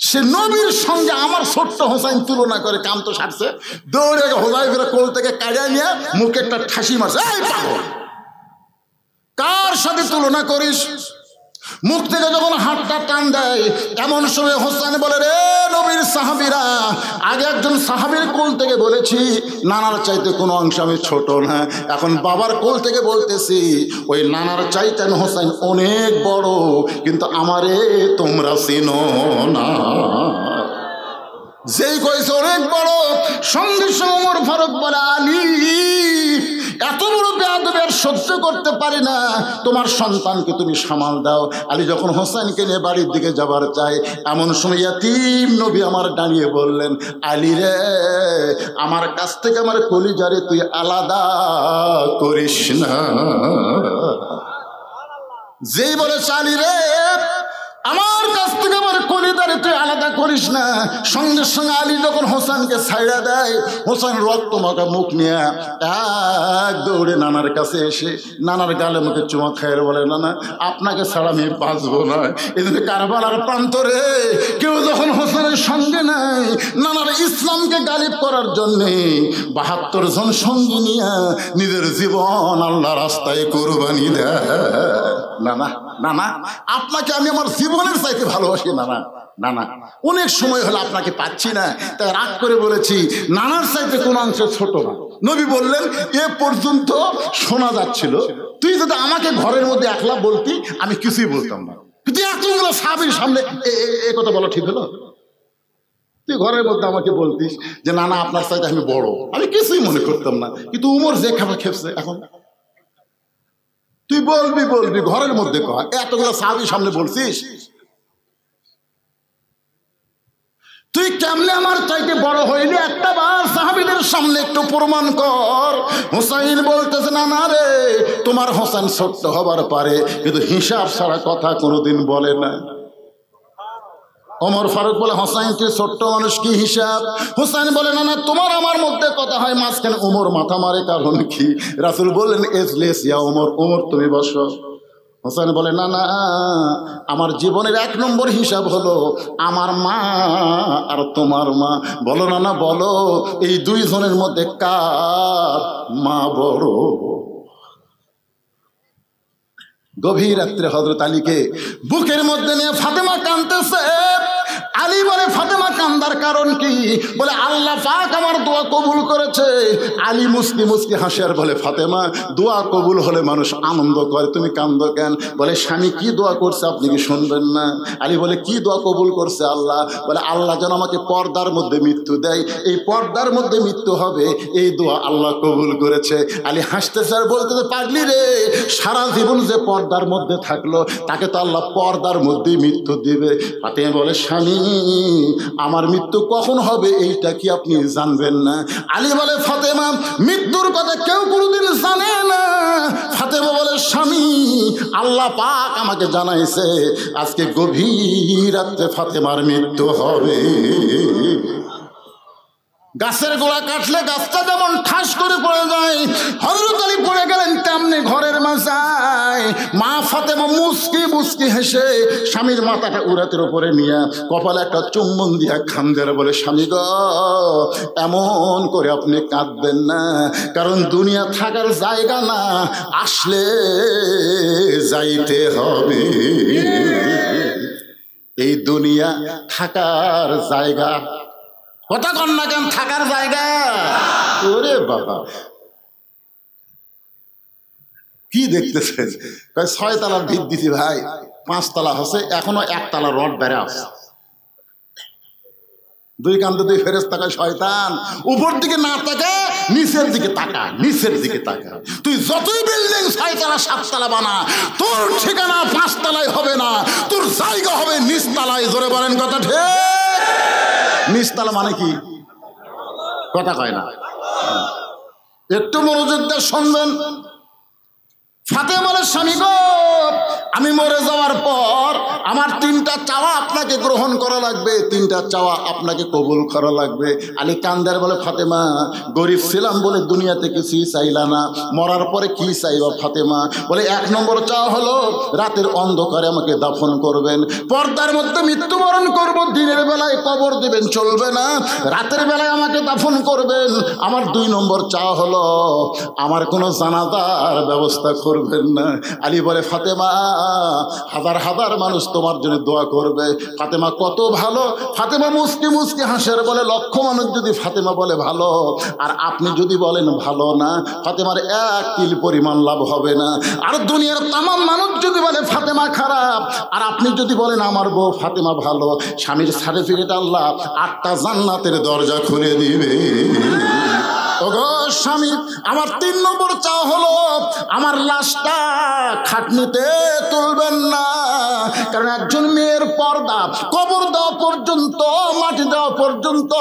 সে নবীর সঙ্গে আমার ছোট্ট হোসাইন তুলনা করে কাম তো সারছে। দৌড়ে হুযায়ফার কোল থেকে কাড়িয়ে নিয়ে মুখে একটা ঠাসি মারছে। এই পাগল, কার সাথে তুলনা করিস? মুখ থেকে যখন হাতটা টান দেয়, এমন সময় হোসেন বলে, রে নবীর সাহাবীরা, আগে একজন সাহাবীর কোল থেকে বলেছি নানার চাইতে কোনো অংশ আমি ছোট না, এখন বাবার কোল থেকে বলতেছি ওই নানার চাইতে আমি হোসেন অনেক বড়, কিন্তু আমারে তোমরা চিনো না। যেই কইছে অনেক বড়, সঙ্গে সঙ্গে ওমর ফারুক বলে, আলী, এত বড় বেয়াদবি আর সহ্য করতে পারি না, তোমার সন্তানকে তুমি সামাল দাও। আলী যখন হোসেনকে নিয়ে বাড়ির দিকে যাবার চায়, এমন সময় ইয়াতীম নবী আমার দাঁড়িয়ে বললেন, আলী রে, আমার কাছ থেকে আমার কলিজারে তুই আলাদা করিস না। যেই বলে, আলী রে, আমার কাছ থেকে আমার কলিজারে তুই আলাদা করিস না, সঙ্গে সঙ্গে আলী যখন হোসেনকে ছাইড়া দেয়, হোসেন রক্তমাখা মুখ নিয়ে এক দৌড়ে নানার কাছে এসে নানার গালে মুখে চুমা খাইয়ে বলে, নানা, আপনাকে ছাড়া আমি বাঁচবো না। এদিকে কারবালার প্রান্তরে কেউ যখন হোসেনের সঙ্গে নাই, নানার ইসলামকে গালিব করার জন্যে ৭২ জন সঙ্গী নিয়ে নিজের জীবন আল্লাহ রাস্তায় কোরবানি দেয়। নানা, নানা, আপনাকে আমি আমার জীবনের চাইতে ভালোবাসি নানা। নানা, অনেক সময় হলো আপনাকে পাচ্ছি না, তাই রাগ করে বলেছি নানার চাইতে কোন অংশ ছোট না। নবী বললেন, এ পর্যন্ত শোনা যাচ্ছিল, তুই যদি আমাকে ঘরের মধ্যে একলা বলতি আমি কিছুই বলতাম না, কিন্তু এতগুলো সাহাবীর সামনে এ কথা বলা ঠিক হলো? তুই ঘরের মধ্যে আমাকে বলতিস যে নানা আপনার চাইতে আমি বড়, আমি কিছুই মনে করতাম না, কিন্তু উমর যে খাবার খেপছে এখন তুই বলবি ঘরের মধ্যে কর, এতগুলো সাহাবীর সামনে বলছিস? তুই কেমনে আমার চাইতে বড় হইলি একটা বার সাহাবীদের সামনে একটু প্রমাণ কর। হুসাইন বলতেছে না না রে, তোমার হোসেন ছোট্ট হবার পারে কিন্তু হিসাব ছাড়া কথা কোনোদিন বলে না। ওমর ফারুক বলে হোসাইন তুই ছোট্ট মানুষ, কি হিসাব? হুসাইন বলে না না, তোমার আমার মধ্যে কথা হয় মাঝখানে ওমর মাথা মারে, কারণ কি? রাসূল বললেন এজলিস ইয়া ওমর, ওমর তুমি বসো। হোসেন বলে না না, আমার জীবনের 1 নম্বর হিসাব হলো আমার মা আর তোমার মা। বলো না না বলো, এই 2 জনের মধ্যে কার মা বড়? গভীর রাত্রে হযরত আলীকে বুকের মধ্যে নিয়ে ফাতেমা কাঁদতেছে। আলী বলে ফাতেমা কান্দার কারণ কি? বলে আল্লাহ পাক আমার দোয়া কবুল করেছে। আলী মুস্কি মুস্কি হাসে আর বলে ফাতেমা, দোয়া কবুল হলে মানুষ আনন্দ করে, তুমি কান্দো কেন? বলে স্বামী কি দোয়া করছে আপনি কি শুনবেন না? আলী বলে কি দোয়া কবুল করছে আল্লাহ? বলে আল্লাহ যেন আমাকে পর্দার মধ্যে মৃত্যু দেয়, এই পর্দার মধ্যে মৃত্যু হবে, এই দোয়া আল্লাহ কবুল করেছে। আলী হাসতেছে আর বলতেছে পাগলি রে, সারা জীবন যে পর্দার মধ্যে থাকলো তাকে তো আল্লাহ পর্দার মধ্যেই মৃত্যু দিবে। ফাতেমা বলে স্বামী আমার মৃত্যু কখন হবে এইটা কি আপনি জানবেন না? আলী বলে ফাতেমা মৃত্যুর কথা কেউ কোনোদিন জানে না। ফাতেমা বলে স্বামী আল্লাহ পাক আমাকে জানাইছে আজকে গভীর রাতে ফাতেমার মৃত্যু হবে। গাছের গোড়া কাটলে গাছটা যেমন ঠাস করে পড়ে যায়, হযরত আলী পড়ে গেলেন তেমনি ঘরের মাঝায়। মা ফাতেমা মুস্কি মুস্কি হেসে স্বামীর মাথাটা উরাতের উপরে নিয়ে কপালে একটা চুম্বন দিয়া খামদের বলে স্বামী গো, এমন করে আপনি কাঁদবেন না, কারণ দুনিয়া থাকার জায়গা না, আসলে যাইতে হবে। এই দুনিয়া থাকার জায়গা, কথা কন না কেন, থাকার জায়গা। ওরে বাবা কি দেখতেছেন? 6 তলার ভিত দিছি ভাই, 5 তলা হচ্ছে, এখনো 1 তলা রড বেড়ে আছে। 2 কান্দে 2 ফেরেশতা কয় শয়তান উপর দিকে না তাকা, নিচের দিকে তাকা, নিচের দিকে তাকা। তুই যতই বিল্ডিং 6 তলা 7 তলা বানা, তোর ঠিকানা 5 তলায় হবে না, তোর জায়গা হবে নিচ তলায়। জোরে বলেন কথা ঠিক? নিচতলা মানে কি? কথা কয় না, একটু মনোযোগ দিয়ে শুনবেন। ফাতেমা বলে স্বামী গো, আমি মরে যাওয়ার পর আমার 3টা চাওয়া আপনাকে গ্রহণ করা লাগবে, 3টা চাওয়া আপনাকে কবুল করা লাগবে। আলী কান্দার বলে ফাতেমা গরিব ছিলাম বলে দুনিয়াতে কিছুই চাইলা না, মরার পরে কি চাইবা ফাতেমা? বলে 1 নম্বর চাওয়া হলো রাতের অন্ধকারে আমাকে দাফন করবেন, পর্দার মধ্যে মৃত্যুবরণ করব, দিনের বেলায় কবর দিবেন চলবে না, রাতের বেলায় আমাকে দাফন করবেন। আমার 2 নম্বর চাওয়া হলো আমার কোনো জানাজার ব্যবস্থা করবেন না। আলী বলে ফাতেমা হাজার হাজার মানুষ তোমার জন্য দোয়া করবে। ফাতেমা কত ভালো, ফাতেমা মুস্কি মুস্কি হাসের বলে 1,00,000 মানুষ যদি ফাতেমা বলে ভালো আর আপনি যদি বলেন ভালো না, ফাতেমার 1 কিল পরিমাণ লাভ হবে না। আর দুনিয়ার তামাম মানুষ যদি বলে ফাতেমা খারাপ আর আপনি যদি বলেন আমার বউ ফাতেমা ভালো, স্বামীর সার্টিফিকেট আল্লাহ 8টা জান্নাতের দরজা খুলে দিবে। ওগো স্বামী, আমার 3 নম্বর চাওয়া হলো আমার লাশটা খাটনিতে তুলবেন না, কারণ একজন মেয়ের পর্দা কবর দেওয়া পর্যন্ত, মাটি দেওয়া পর্যন্ত,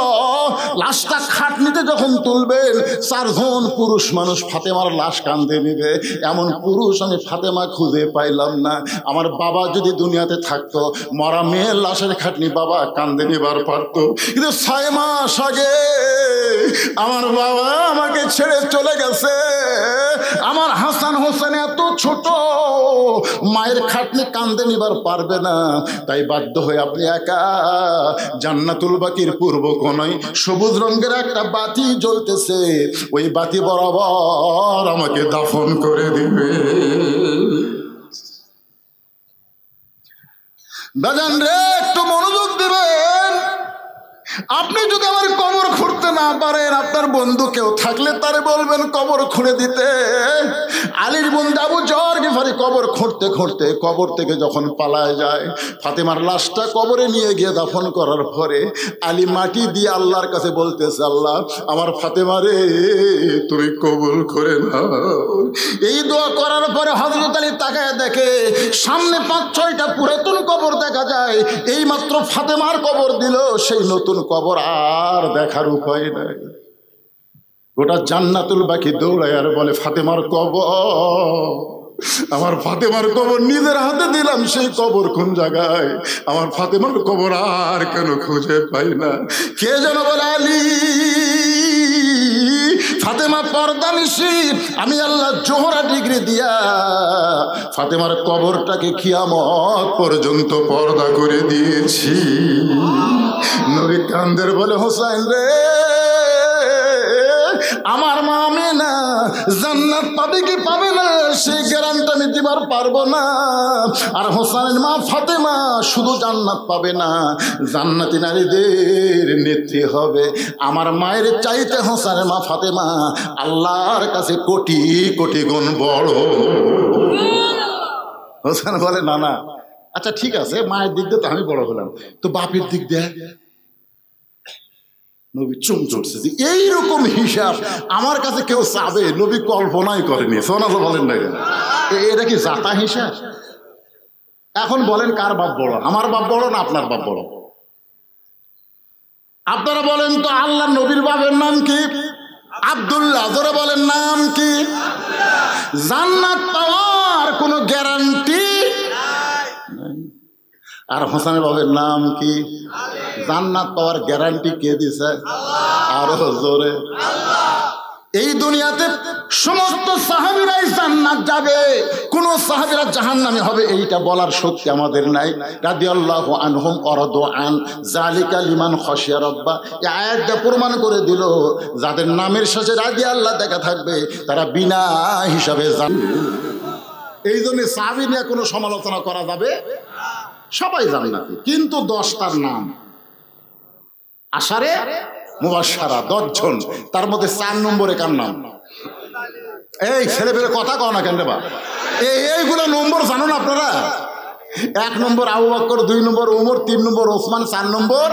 লাশটা খাটনিতে যখন তুলবেন 4 জন পুরুষ মানুষ ফাতেমার লাশ কাঁধে নেবে। এমন পুরুষ আমি ফাতেমা খুঁজে পাইলাম না। আমার বাবা যদি দুনিয়াতে থাকতো, মরা মেয়ের লাশের খাটনি বাবা কাঁধে নেবার পারতো, কিন্তু 6 মাস আগে আমার বাবা আমাকে ছেড়ে চলে গেছে। আমার হাসান হোসেন এত ছোট, মায়ের খাটনি কান্দে নিবার পারবে না, তাই বাধ্য হয়ে আপনি একা জান্নাতুল বাকির পূর্ব কোণায় সবুজ রঙের একটা বাতি জ্বলতেছে, ওই বাতি বরাবর আমাকে দাফন করে দিবে। বাজান রে একটু মনোযোগ দিবেন। আপনি যদি আমার কবর খুঁড়তে না পারেন, আপনার বন্ধু কেউ থাকলে তারে বলবেন কবর খুঁড়ে দিতে। আলীর বন্ধু আবু যর গিফারি কবর খুঁড়তে খুঁড়তে কবর থেকে যখন পালায় যায়, ফাতেমার লাশটা কবরে নিয়ে গিয়ে দাফন করার পরে আলী মাটি দিয়ে আল্লাহর কাছে বলতেছে, আল্লাহ আমার ফাতেমা রে তুমি কবুল করে নাও। এই দোয়া করার পরে হযরত আলী তাকায় দেখে সামনে 5-6টা পুরাতন কবর দেখা যায়। এই মাত্র ফাতেমার কবর দিল, সেই নতুন কবর আর দেখার উপায় নাই। গোটা জান্নাতুল বাকি দৌড়ায় আর বলে ফাতেমার কবর, আমার ফাতেমার কবর নিজের হাতে দিলাম, সেই কবর কোন জায়গায়? আমার ফাতেমার কবর আর কেন খুঁজে পাই না? কে যেন বলে আলী, ফাতেমা পর্দা নিশি, আমি আল্লাহ জোহরা ডিগ্রি দিয়া ফাতেমার কবরটাকে কিয়ামত পর্যন্ত পর্দা করে দিয়েছি। নবী কান্দের বলে হোসাইন রে, আমার মা আমেনা জান্নাত পাবে কি পাবে না সেই গ্যারান্টি আমি দিবার পারবো না। আর হোসেনের মা ফাতেমা শুধু জান্নাত পাবে না, জান্নাতি নারীদের নেত্রী হবে। আমার মায়ের চাইতে হোসেনের মা ফাতেমা আল্লাহর কাছে কোটি কোটি গুণ বড়। হোসেন বলে না না, আচ্ছা ঠিক আছে, মায়ের দিক দিয়ে তো আমি বড় হলাম, তো বাপের দিক দিয়ে? নবী চুম চড়ছে। এইরকম হিসাব আমার কাছে কেউ চাবে, নবী কল্পনাই করেনি। সোনাল বলেন না, এটা কি জাতা হিসাব? এখন বলেন কার বাপ বড়, আমার বাপ বড় না আপনার বাপ বড়? আপনারা বলেন তো আল্লাহ নবীর বাপের নাম কি? আব্দুল্লাহ। জোরে বলেন নাম কি? জান্নাত পাওয়ার কোনো গ্যারান্টি নাই। আর হোসেনের বাবের নাম কি? জান্নাত পাওয়ার গ্যারান্টি কে দিছে? আরো জোরে। এই দুনিয়াতে সমস্ত সাহাবীরাই জান্নাত যাবে, কোন সাহাবীরা জাহান্নামী হবে এইটা বলার শক্তি আমাদের নাই। রাদিয়াল্লাহু আনহুম ওয়ারাদু আন যালিকা লিমান খাশিয়া রাব্বা, এই আয়াতটা প্রমাণ করে দিল যাদের নামের শেষে রাদিয়াল্লাহ দেখা থাকবে তারা বিনা হিসাবে জান্নাত। এই জন্য সাহাবী নিয়ে কোনো সমালোচনা করা যাবে, সবাই জান্নাতি, কিন্তু 10টার নাম আশারে মুবাশশারা 10 জন, তার মধ্যে 4 নম্বরে কার নাম? এই ছেলে পেলে কথা কও না কেন রে বা? এইগুলো নম্বর জানো না আপনারা? 1 নম্বর আবু বকর, 2 নম্বর উমর, 3 নম্বর ওসমান, 4 নম্বর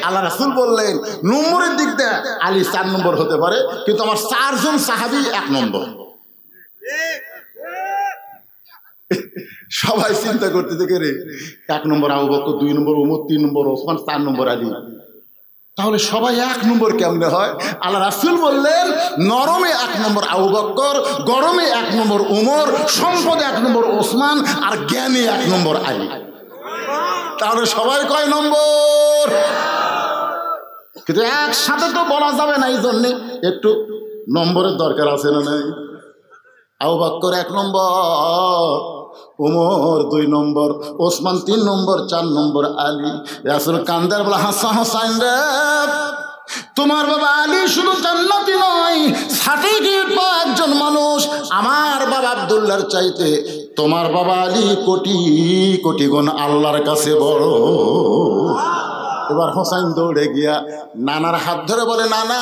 আল্লাহ রাসূল বললেন নম্বরের দিক দিয়ে আলী 4 নম্বর হতে পারে, কিন্তু আমার 4 জন সাহাবী 1 নম্বর। সবাই চিন্তা করতে দেখে রে, 1 নম্বর আবু বকর, 2 নম্বর উমর, 3 নম্বর ওসমান, 4 নম্বর আলী, তাহলে সবাই 1 নম্বর কেমনে হয়? আল্লাহ রাসূল বললেন নরমে 1 নম্বর আবু বকর, গরমে 1 নম্বর উমর, সম্পদে 1 নম্বর ওসমান, আর জ্ঞানে 1 নম্বর আলী। তাহলে সবাই কয় নম্বর? কিন্তু একসাথে তো বলা যাবে না, এই জন্যে একটু নম্বরের দরকার আছে না নাই? আবু বকর 1 নম্বর, উমর 2 নম্বর, ওসমান 3 নম্বর, 4 নম্বর আলী। রাসূল কান্দার বলে হাসান হোসাইন রে, তোমার বাবা আলী শুধু জান্নাতি নয়, সার্টিফিকেট পাওয়া একজন মানুষ। আমার বাবা আব্দুল্লাহর চাইতে তোমার বাবা আলী কোটি কোটি গুণ আল্লাহর কাছে বড়। এবার হোসাইন দৌড়ে গিয়া নানার হাত ধরে বলে নানা,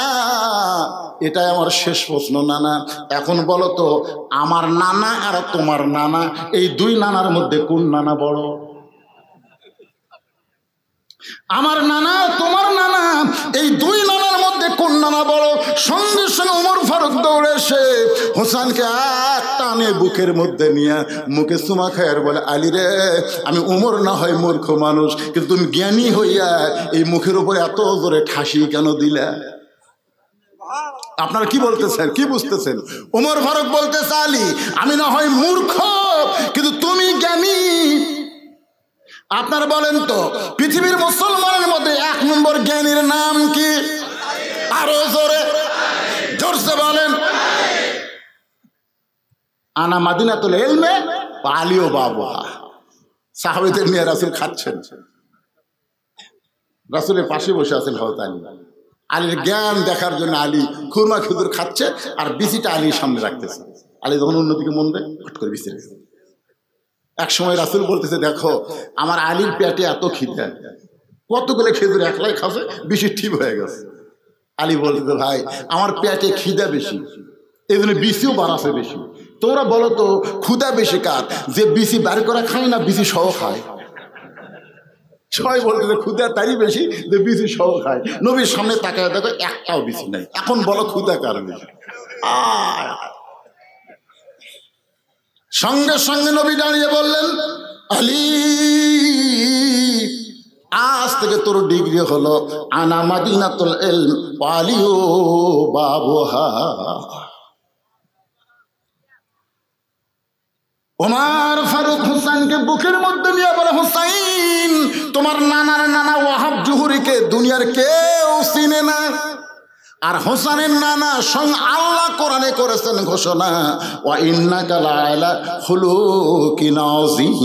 এটাই আমার শেষ প্রশ্ন নানা, এখন বলো তো আমার নানা আর তোমার নানা, এই 2 নানার মধ্যে কোন নানা বড়? আমার নানা তোমার নানা, এই 2 নানার মধ্যে কোন নানা বড়? সঙ্গে সঙ্গে ওমর ফারুক দৌড়ে এসে হোসেনকে এক টানে বুকের মধ্যে নিয়ে মুখে চুমা খায় আর বলে আলী রে, আমি ওমর না হয় মূর্খ মানুষ, কিন্তু তুমি জ্ঞানী হইয়া এই মুখের উপরে এত জোরে ঠাসি কেন দিলা? আপনারা কি বলতেছেন, কি বুঝতেছেন? ওমর ফারুক বলতেছে আলী, আমি না হয় মূর্খ, কিন্তু তুমি জ্ঞানী। আপনারা বলেন তো পৃথিবীর মুসলমানের মধ্যে 1 নম্বর জ্ঞানীর নাম কি? আরো জোরে জোরসে বলেন। আনা মাদিনাতুল ইলমে ওয়া আলিও বাবুহা। সাহাবীদের নিয়ে রাসূল খাচ্ছেন, রাসূলের পাশে বসে আছেন হযরত আলী। আলীর জ্ঞান দেখার জন্য আলী খুরমা খেজুর খাচ্ছে আর বিচিটা আলীর সামনে রাখতেছে। আলী যখন অন্যদিকে মন দেয় হট করে বিচি রেখেছে। এক সময় রাসূল বলতেছে, দেখো আমার আলীর পেটে এত খিদে, কতগুলো খেজুর একলাই খাবে, বিচি ঠিক হয়ে গেছে। আলী বলতেছে, ভাই আমার পেটে খিদা বেশি, এই জন্য বিচিও বাড়াছে বেশি। তোমরা বলো তো ক্ষুধা বেশি কার, যে বিচি বার করা খায় না বিচি সহ খায়? সবাই বলতেছে ক্ষুধা তারই বেশি যে বিচি সহ খায়। নবীর সামনে তাকায় দেখো একটাও বিচি নাই। এখন বলো ক্ষুধা কার বেশি? সঙ্গে সঙ্গে নবী দাঁড়িয়ে বললেন, আলী আজ থেকে তোর ডিগ্রি হলো আনা মাদিনাতুল ইলম ওয়ালিউ বাবুহা। ওমর ফারুক হুসাইনকে বুকের মধ্যে নিয়ে বলে, হুসাইন তোমার নানার নানা ওয়াহাব জুহুরিকে দুনিয়ার কেউ চিনে না। আর হোসেনের নানা সঙ্গ আল্লাহ কোরআনে করেছেন ঘোষণা, ওয়া ইন্নাকা লাআলা খুলুকিন আযীম।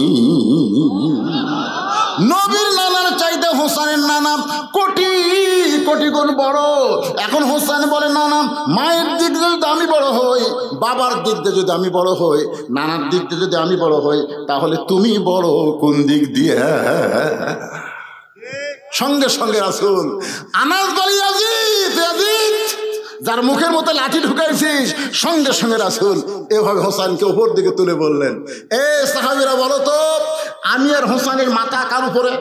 নবীর নানার চাইতে হোসেনের নানা কোটি কোটি গুণ বড়। এখন হোসেন বলে, নানা মায়ের দিক দিয়ে যদি আমি বড় হই, বাবার দিক দিয়ে যদি আমি বড় হই, নানার দিক দিয়ে যদি আমি বড় হই, তাহলে তুমি বড় কোন দিক দিয়ে? সঙ্গে সঙ্গে রাসূল আনাস বলে, ইয়াজিদ ইয়াজিদ, যার মুখের মতো লাঠি ঢুকাইছিস। সঙ্গে সঙ্গে রাসূল এভাবে হোসেনকে উপর দিকে তুলে বললেন, এ সাহাবীরা বলো তো, আমি আর হোসেনের মাথা কার উপরে?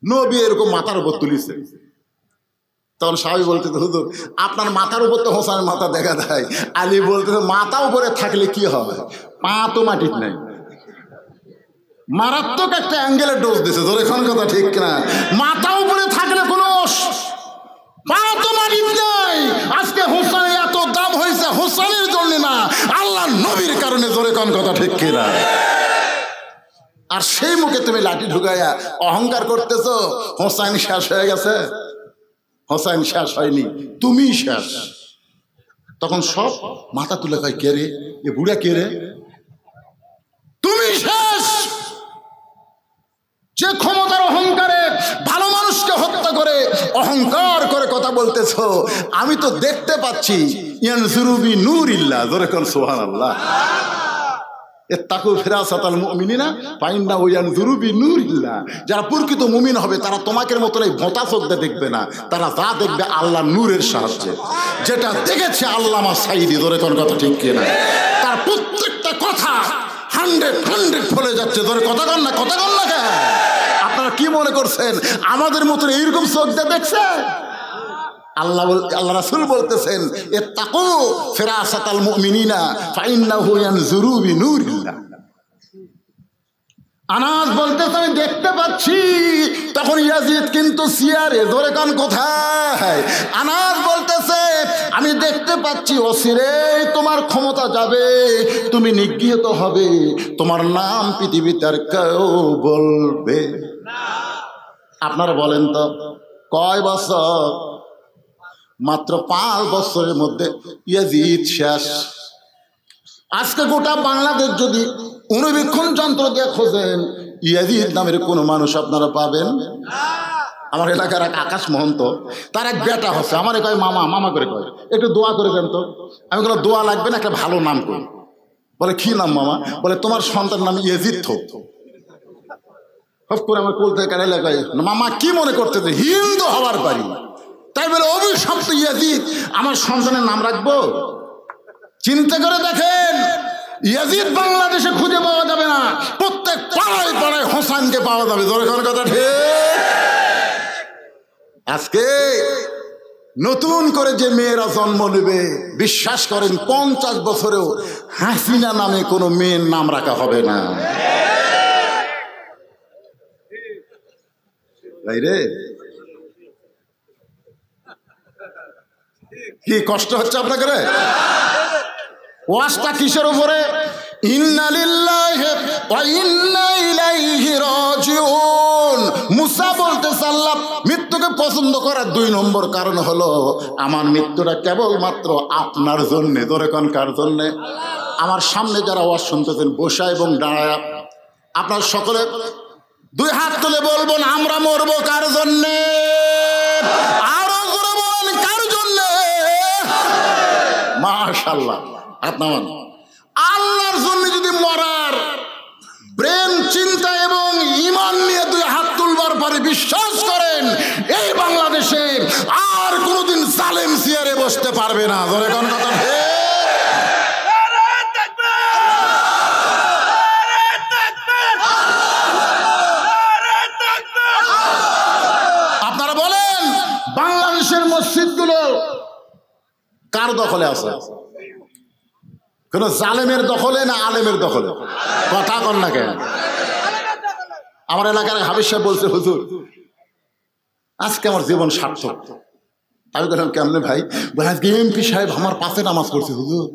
নবী এরকম মাথার উপর তুলিছে। তখন সাহাবী বলতেছে, হুজুর আপনার মাথার উপর তো হোসেনের মাথা দেখা যায়। আলী বলতেছে, মাথা উপরে থাকলে কি হবে? পা তো মাটির নাই। মারাত্মক একটা অ্যাঙ্গেলের ডোজ দিছে। তোর এখন কথা ঠিক না? মাথা উপরে থাকলে কোনো পা তো মাটির নাই। আজকে হোসেনের এত দাম হয়েছে হোসেনের জন্য না, আল্লাহ নবীর কারণে। জোরে কোন কথা ঠিক কিনা? আর সেই মুখে তুমি লাঠি ঢুকাইয়া অহংকার করতেছো। হোসেন শেষ হয়ে গেছে? হোসেন শেষ হয়নি, তুমি শেষ। তখন সব মাথা তুলে কয়, কে রে এ বুড়া, কে রে? তুমি শেষ। যে ক্ষমতার অহংকারে ভালো মানুষকে হত্যা করে অহংকার করে কথা বলতেছো, আমি তো দেখতে পাচ্ছি। ইয়ানজুরু বিনুরিল্লাহ, জোরে কোন সুবহানাল্লাহ। ইত্তাকু ফিরাসাতাল মুমিনিনা ফাইন্নাহু ইয়ানজুরু বিনুরিল্লাহ। যারা প্রকৃত মুমিন হবে তারা তোমাদের মতন এই ভোঁতা চোখ দিয়ে দেখবে না, তারা যা দেখবে আল্লাহর নূরের সাহায্যে। যেটা দেখেছে আল্লামা সাঈদী, জোরে কোন কথা ঠিক কিনা? তার প্রত্যেকটা কথা 100 ফলে যাচ্ছে। ধরে কথা কন না, কথা কন না। আপনারা কি মনে করছেন আমাদের মতন এইরকম চোখ দিয়ে দেখছে? আল্লাহ রাসূল বলতেছেন, ইত্তাকু ফিরাসাতাল মুমিনিনা ফাইন্নাহু ইয়ানজুরু বিনুরিল্লাহ। আনাস বলতেছে, আমি দেখতে পাচ্ছি। তখন ইয়াজিদ কিন্তু সিয়ারে। জোরে কান কোথায়? আনাস বলতেছে, আমি দেখতে পাচ্ছি অচিরে তোমার ক্ষমতা যাবে, তুমি নিগৃহীত হবে, তোমার নাম পৃথিবীতে আর কেউ বলবে না। আপনারা বলেন তো কয় বছর? মাত্র 5 বছরের মধ্যে ইয়াজিদ শেষ। আজকে গোটা বাংলাদেশ যদি অনুবীক্ষণ যন্ত্র দিয়ে খোঁজেন, ইয়াজিদ নামের কোনো মানুষ আপনারা পাবেন? আমার এলাকার এক আকাশ মহন্ত, তার এক বেটা হচ্ছে, আমার কয় মামা, মামা করে কয়, একটু দোয়া করে দেন তো। আমি বললাম, দোয়া লাগবে না, একটা ভালো নাম করি। বলে, কি নাম মামা? বলে, তোমার সন্তান নাম ইয়াজিদ থো। হফ করে আমার কোল থেকে কাটাইলে কয়, মামা কি মনে করতেছে হিন্দু হওয়ার পারি, তাই বলে অভিশপ্ত ইয়াজিদ আমার সন্তানের নাম রাখবো? চিন্তা করে দেখেন, ইয়াজিদ বাংলাদেশে খুঁজে পাওয়া যাবে না, প্রত্যেক পাড়ায় পাড়ায় হোসেনকে পাওয়া যাবে। জোরে কোন কথা ঠিক? আজকে নতুন করে যে মেয়েরা জন্ম নেবে, বিশ্বাস করেন 50 বছরেও হাসিনা নামে কোনো মেয়ের নাম রাখা হবে না। তাই রে, কি কষ্ট হচ্ছে আপনাকে? ওয়াজটা কিসের উপরে? ইন্না লিল্লাহি ওয়া ইন্না ইলাইহি রাজিউন। মুসা বলতেছে, আল্লাহ মৃত্যুকে পছন্দ করার 2 নম্বর কারণ হলো আমার মৃত্যুটা কেবলমাত্র আপনার জন্যে। ধরে কোন কার জন্যে? আমার সামনে যারা ওয়াজ শুনতেছেন বসা এবং দাঁড়ায়া, আপনার সকলে 2 হাত তুলে বলবেন, আমরা মরবো কার জন্যে? আরো করে বলেন, কার জন্যে? মাশাআল্লাহ। আপনার আল্লাহর জন্য যদি মরার ব্রেন চিন্তা এবং ঈমান নিয়ে 2 হাত তুলবার পরে বিশ্বাস করেন, এই বাংলাদেশে আর কোনোদিন জালেম চেয়ারে বসতে পারবে না। ধরে কোন কথা? আপনারা বলেন, বাংলাদেশের মসজিদগুলো কার দখলে আছে? কোন জালেমের দখলে না আলেমের দখলে? কথা কন না কেন? আমার এলাকার হাফেজ সাহেব বলছে, হুজুর আজকে আমার জীবন সার্থক। আমি বললাম কেমনে ভাই? বলে আজকে এমপি সাহেব আমার পাশে নামাজ পড়ছে হুজুর।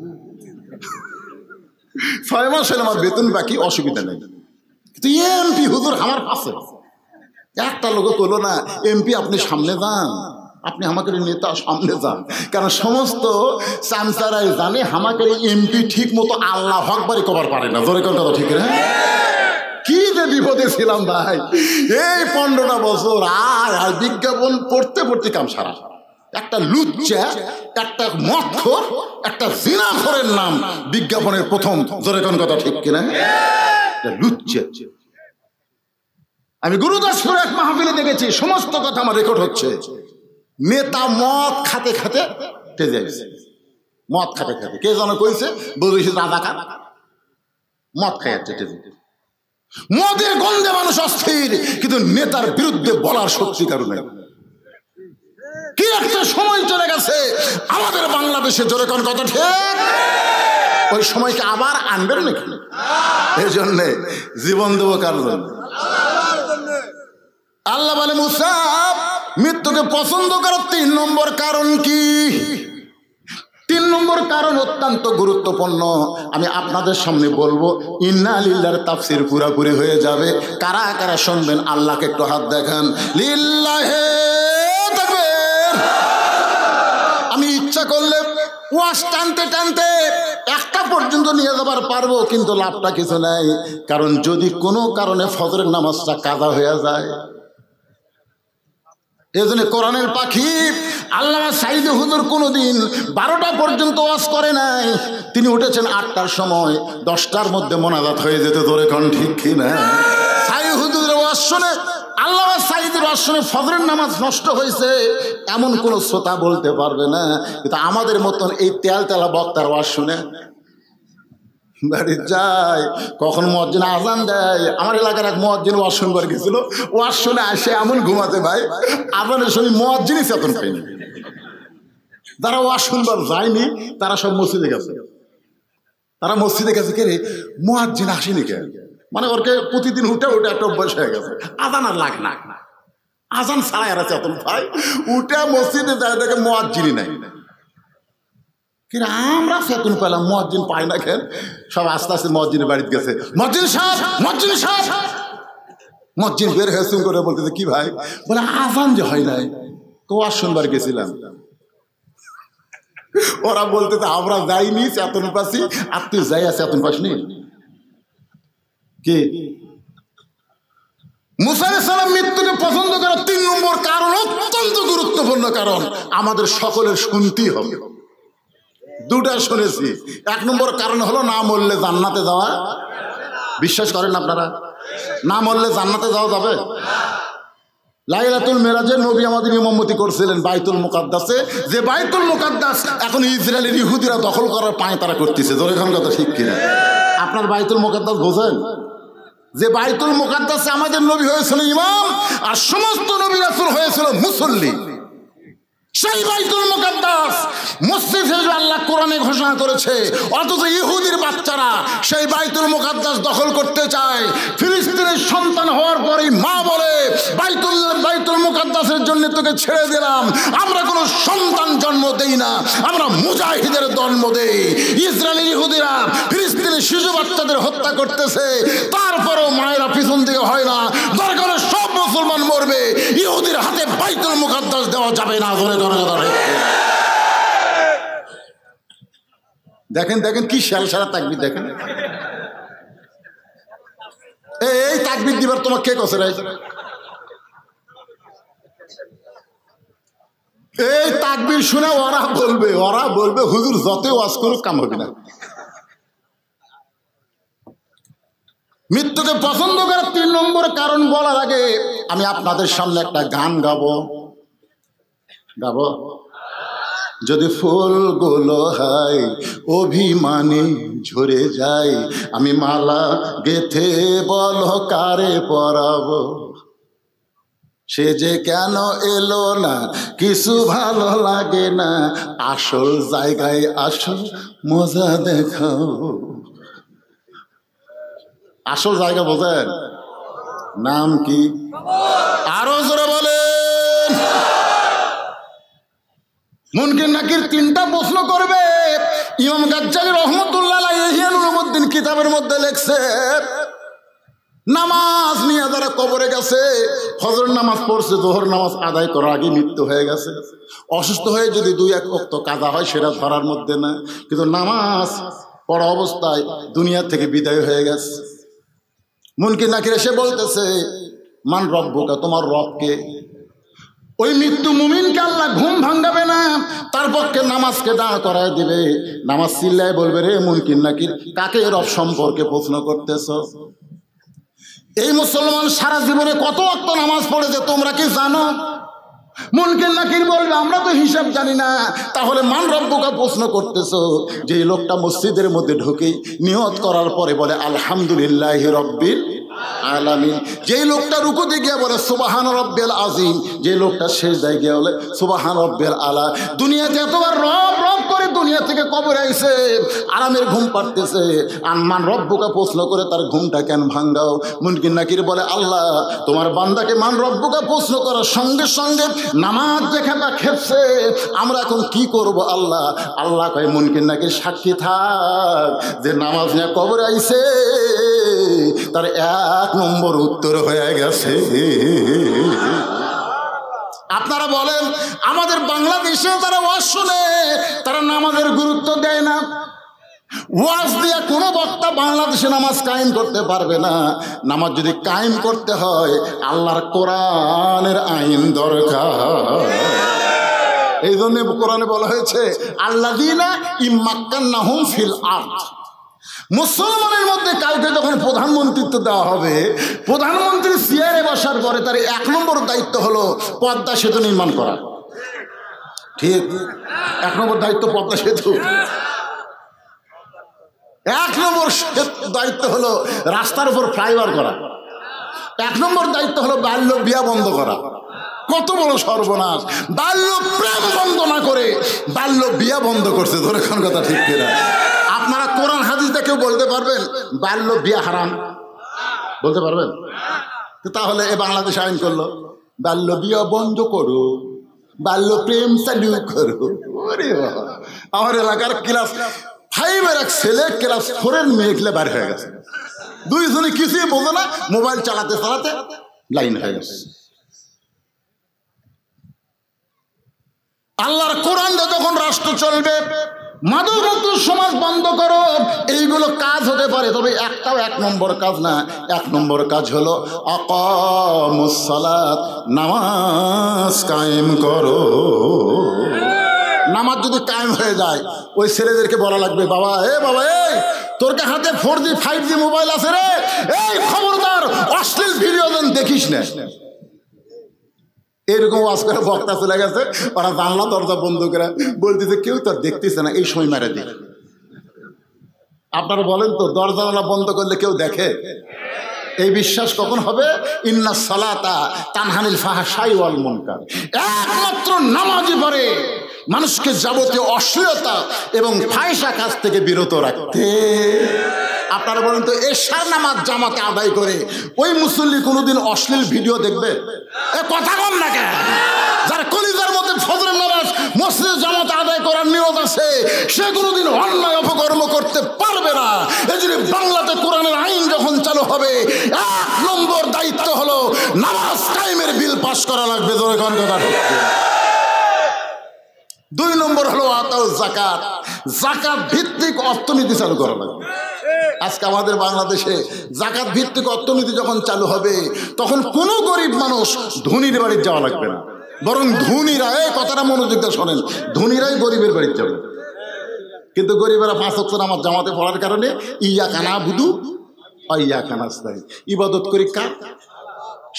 6 মাস হলে আমার বেতন বাকি, অসুবিধা নেই, কিন্তু এমপি হুজুর আমার পাশে। একটা লোক করলো না, এমপি আপনি সামনে যান, আপনি আমাকে নেতা সামনে যান। কারণ সমস্ত চামচারাই জানে আমাকে এমপি ঠিক মতো আল্লাহ আকবারই কবার পারে না। জোরে কথা ঠিক না? কি যে বিপদে ছিলাম ভাই এই 15টা বছর। আর বিজ্ঞাপন পড়তে পড়তে কাম সারা। একটা লুচ্চা, একটা মদখোর, একটা জিনাখোরের নাম বিজ্ঞাপনের প্রথম। জোরে কোন কথা ঠিক কিনা? লুচ্চা। আমি গুরুদাসপুর এক মাহফিলে দেখেছি, সমস্ত কথা আমার রেকর্ড হচ্ছে। নেতা মদ খাতে খাতে তেজে গেছে, মদ খাতে খাতে। কে যেন কইছে, বলেছে রাজাকার, মদ খাই যাচ্ছে তেজে। মদের গন্ধে মানুষ অস্থির, কিন্তু নেতার বিরুদ্ধে বলার শক্তি কারো নেই। কি একটা সময় চলে গেছে আমাদের বাংলাদেশে। জোরে কোন কথা ঠিক? ওই সময়কে আবার আনবেন নাকি? এই জন্যে জীবন দেবো কার জন্য? আল্লাহ বলে মুসা মৃত্যুকে পছন্দ করার 3 নম্বর কারণ কি? 3 নম্বর কারণ অত্যন্ত গুরুত্বপূর্ণ। আমি আপনাদের সামনে বলবো, ইন্না লিল্লাহর তাফসীর পুরাপুরি হয়ে যাবে। কারা কারা শুনবেন আল্লাহকে একটু হাত দেখান। লিল্লাহে তাকবীর। আমি ইচ্ছা করলে ওয়াজ টানতে টানতে 1টা পর্যন্ত নিয়ে যাবার পারবো, কিন্তু লাভটা কিছু নাই। কারণ যদি কোনো কারণে ফজরের নামাজটা কাজা হয়ে যায়, এই জন্য কোরআনের পাখি আল্লামা সাঈদ হুজুর কোনোদিন 12টা পর্যন্ত ওয়াজ করে নাই। তিনি উঠেছেন 8টার সময়, 10টার মধ্যে মোনাজাত হয়ে যেত। ধরে কোন ঠিক কিনা? সাঈদ হুজুরের ওয়াজ শুনে, আল্লামা সাঈদের ওয়াজ শুনে ফজরের নামাজ নষ্ট হয়েছে এমন কোন শ্রোতা বলতে পারবে না। কিন্তু আমাদের মতন এই তেল তেলা বক্তার ওয়াজ শুনে বাড়ি যায়, কখন মুয়াজ্জিন আজান দেয়। আমার এলাকার এক মুয়াজ্জিন ওয়াজ শুনবার গেছিল, ওয়াজ শুনে আসে এমন ঘুমাতে ভাই, আজানের সময় মুয়াজ্জিনই চেতন পায়নি। যারা ওয়াজ শুনবার যায়নি তারা সব মসজিদে গেছে। তারা মসজিদে গেছে, কে রে মুয়াজ্জিন আসেনি কে? মানে ওরকে প্রতিদিন উঠে উঠে একটা অভ্যাস হয়ে গেছে, আজান আর লাগে না। আজান ছাড়া এরা চেতন পায়, উঠে মসজিদে যায়, দেখে মুয়াজ্জিনই নাই। কিন্তু আমরা চেতন পেলাম, মুয়াজ্জিন পাই না কেন? সব আস্তে আস্তে মুয়াজ্জিনের বাড়িতে গেছে। মুয়াজ্জিন সাহেব, মুয়াজ্জিন সাহেব। মুয়াজ্জিন বের হয়েছে করে বলতেছে, কি ভাই? বলে আজান যে হয় নাই, তো ওয়াজ শুনবার গেছিলাম। ওরা বলতেছে আমরা যাইনি, চেতন পাচ্ছি। আর তুই যাই আছে চেতন পাসনি কি? মুসা আলাইহিস সালাম মৃত্যুকে পছন্দ করার 3 নম্বর কারণ অত্যন্ত গুরুত্বপূর্ণ কারণ আমাদের সকলের শুনতেই হবে। 2টা শুনেছি। 1 নম্বর কারণ হলো না মরলে জান্নাতে যাওয়া। বিশ্বাস করেন আপনারা? না মরলে জান্নাতে যাওয়া যাবে? লাইলাতুল মেরাজে নবী আমাদের ইমামতি করছিলেন বাইতুল মুকাদ্দাসে, যে বাইতুল মুকাদ্দাস এখন ইসরায়েলের ইহুদিরা দখল করার পায় তারা করতেছে। জোরে খান কথা ঠিক কিনা? আপনার বাইতুল মুকাদ্দাস বোঝেন? যে বাইতুল মুকাদ্দাসে আমাদের নবী হয়েছিল ইমাম, আর সমস্ত নবী রাসূল হয়েছিল মুসল্লি। সেই বাইতুল মুকাদ্দাস মসজিদ হিসেবে আল্লাহ কোরআনে ঘোষণা করেছে, অথচ ইহুদির বাচ্চারা সেই বাইতুল মুকাদ্দাস দখল করতে চায়। ফিলিস্তিনের সন্তান হওয়ার পরেই মা বলে, বাইতুল মুকাদ্দাসের জন্য তোকে ছেড়ে দিলাম। আমরা কোনো সন্তান জন্ম দেই না, আমরা মুজাহিদের জন্ম দেই। ইসরায়েলি ইহুদিরা ফিলিস্তিনের শিশু বাচ্চাদের হত্যা করতেছে, তারপরেও মায়েরা পিছন দিকে হয় না। দরকার সব মুসলমান মরবে, ইহুদির হাতে বাইতুল মুকাদ্দাস দেওয়া যাবে না। দেখেন দেখেন কি সারা তাকবীর দেখেন। এই তাকবীর দিবার তোমার কে কছে? এই তাকবীর শুনে ওরা বলবে হুজুর যতই ওয়াজ করুক কাম হবে না। মৃত্যুকে পছন্দ করার 3 নম্বর কারণ বলার আগে আমি আপনাদের সামনে একটা গান গাবো। যদি ফুলগুলো হয় অভিমানে ঝরে যায়, আমি মালা গেথে বলো কারে পরাবো। সে যে কেন এলো না, কিছু ভালো লাগে না, আসল জায়গায় আসো মজা দেখাও। আসল জায়গা বোঝেন? নাম কি? আরো জোরে বলেন। মুনকির নাকির তিনটা প্রশ্ন করবে। ইমাম গাজ্জালী রহমতুল্লাহ আলাইহি ইহয়া উলুমুদ্দিন কিতাবের মধ্যে লেখছে, নামাজ নিয়ে যারা কবরে গেছে, ফজর নামাজ পড়ছে, যোহর নামাজ আদায় করার আগে মৃত্যু হয়ে গেছে, অসুস্থ হয়ে যদি 2-1 ওয়াক্ত কাজা হয় সেটা ধরার মধ্যে না, কিন্তু নামাজ পড়া অবস্থায় দুনিয়া থেকে বিদায় হয়ে গেছে। মুনকির নাকির এসে বলতেছে, মান রব্বুকা, তোমার রবকে? ওই মৃত্যু মুমিনকে আল্লাহ ঘুম ভাঙাবে না, তার পক্ষে নামাজকে দাঁড় করায় দিবে। নামাজ চিল্লায় বলবে, রে মুনকির নাকির, কাকে রব সম্পর্কে প্রশ্ন করতেছ? এই মুসলমান সারা জীবনে কত ওয়াক্ত নামাজ পড়েছে তোমরা কি জানো? মুনকির নাকির বলবে, আমরা তো হিসাব জানি না। তাহলে মান রব্বুকা প্রশ্ন করতেছ? যে লোকটা মসজিদের মধ্যে ঢুকেই নিয়ত করার পরে বলে আলহামদুলিল্লাহি রব্বিল আলামিন, যেই লোকটা রুকুতে গিয়ে বলে সুবহান রব্বিল আযীম, যে লোকটা সিজদায় গিয়ে বলে সুবহান রব্বিল আলা, দুনিয়াতে এতবার রব রব করে দুনিয়া থেকে কবরে আইছে, আরামের ঘুম পাড়তেছে, আর মান রব্বুকা প্রশ্ন করে তার ঘুমটা কেন ভাঙ্গাও? মুনকির নাকির বলে, আল্লাহ তোমার বান্দাকে মান রব্বুকা প্রশ্ন করার সঙ্গে সঙ্গে নামাজ যেখানটা খেপছে, আমরা এখন কি করব আল্লাহ? আল্লাহ কয়, মুনকির নাকির সাক্ষী থাক যে নামাজ নিয়ে কবরে আইছে, তার 1 নম্বর উত্তর হয়ে গেছে। আপনারা বলেন, আমাদের বাংলাদেশে যারা ওয়াজ শুনে তারা নামাজের গুরুত্ব দেয় না। ওয়াজ দিয়ে কোনো বক্তা বাংলাদেশে নামাজ কায়েম করতে পারবে না। নামাজ যদি কায়েম করতে হয়, আল্লাহর কোরআনের আইন দরকার। এই জন্য কোরআনে বলা হয়েছে, আল্লাযীনা ইম্মাক্কান্নাহুম ফিল আরদ। মুসলমানের মধ্যে কাউকে যখন প্রধানমন্ত্রিত্ব দেওয়া হবে, প্রধানমন্ত্রী চেয়ারে বসার পরে তার 1 নম্বর দায়িত্ব হলো পদ্মা সেতু নির্মাণ করা। ঠিক, 1 নম্বর দায়িত্ব পদ্মা সেতু। 1 নম্বর দায়িত্ব হলো রাস্তার উপর ফ্লাইওভার করা। 1 নম্বর দায়িত্ব হলো বাল্য বিয়া বন্ধ করা। কত বড় সর্বনাশ! বাল্য প্রেম বন্ধ না করে বাল্য বিয়া বন্ধ করছে। ধরে কোন কথা ঠিক কিনা? আপনারা কোরআন হাদিস দেখেও বলতে পারবেন বাল্য বিয়া হারাম? বলতে পারবেন? তাহলে এ বাংলাদেশ আইন করলো বাল্য বিয়া বন্ধ করো, বাল্য প্রেম চালু করো। আমার এলাকার ক্লাস 5-এর এক ছেলে ক্লাস 4-এর মেয়ে খেলে বার হয়ে গেছে। 2 জনে কিছুই বোঝে না, মোবাইল চালাতে চালাতে লাইন হয়ে গেছে। আল্লাহর কোরআন দিয়ে যখন রাষ্ট্র চলবে, মাদকমুক্ত সমাজ বন্ধ করো, এইগুলো কাজ হতে পারে, তবে একটাও 1 নম্বর কাজ না। 1 নম্বর কাজ হলো আকামুস সালাত, নামাজ কায়েম করো। নামাজ যদি কায়েম হয়ে যায়, ওই ছেলেদেরকে বলা লাগবে, বাবা বাবা, তোর হাতে 4G 5G মোবাইল আছে রে, এই খবরদার অশ্লীল ভিডিও দেখিস না। এরকম ওয়াজ করে বক্তা চলে গেছে, ওরা জানলা দরজা বন্ধ করে বলতেছে কেউ তো দেখতেছে না, এই সময় মেরে দিই। আপনারা বলেন তো, দরজা বন্ধ করলে কেউ দেখে? এই বিশ্বাস কখন হবে? ইন্নাস সালাতা তানহানিল ফাহশাই ওয়াল মুনকার। একমাত্র নামাজই পারে মানুষকে যাবতীয় অশ্লীলতা এবং ফাহিশা কাজ থেকে বিরত রাখতে। আপনারা বলেন তো, এশার নামাজ জামাতে আদায় করে ওই মুসল্লি কোনোদিন অশ্লীল ভিডিও দেখবে? কথা কম না কেন? যার কলিজার মধ্যে ফজরের নামাজ মসজিদে জামাতে আদায় করার নিয়ত আছে, সে কোনোদিন অন্যায় অপকর্ম করতে পারবে না। এই জন্য বাংলাতে কোরআনের আইন যখন চালু হবে, 1 নম্বর দায়িত্ব হলো নামাজ কায়েমের বিল পাস করা লাগবে। ধরে কোন কথা? 2 নম্বর হলো আতাউ যাকাত, যাকাত ভিত্তিক অর্থনীতি চালু করা লাগবে। আজকে আমাদের বাংলাদেশে যাকাত ভিত্তিক অর্থনীতি যখন চালু হবে, তখন কোনো গরিব মানুষ ধনীর বাড়ি যাওয়া লাগবে না, বরং ধনীরা, এই কথাটা মনোযোগ দিয়ে শোনেন, ধনীরাই গরিবের বাড়ি যাবে। কিন্তু গরিবেরা 5 ওয়াক্ত নামাজ জামাতে পড়ার কারণে ইয়াকা নাবুদু ওয়া ইয়াকা নাস্তাইন, ইবাদত করি কার?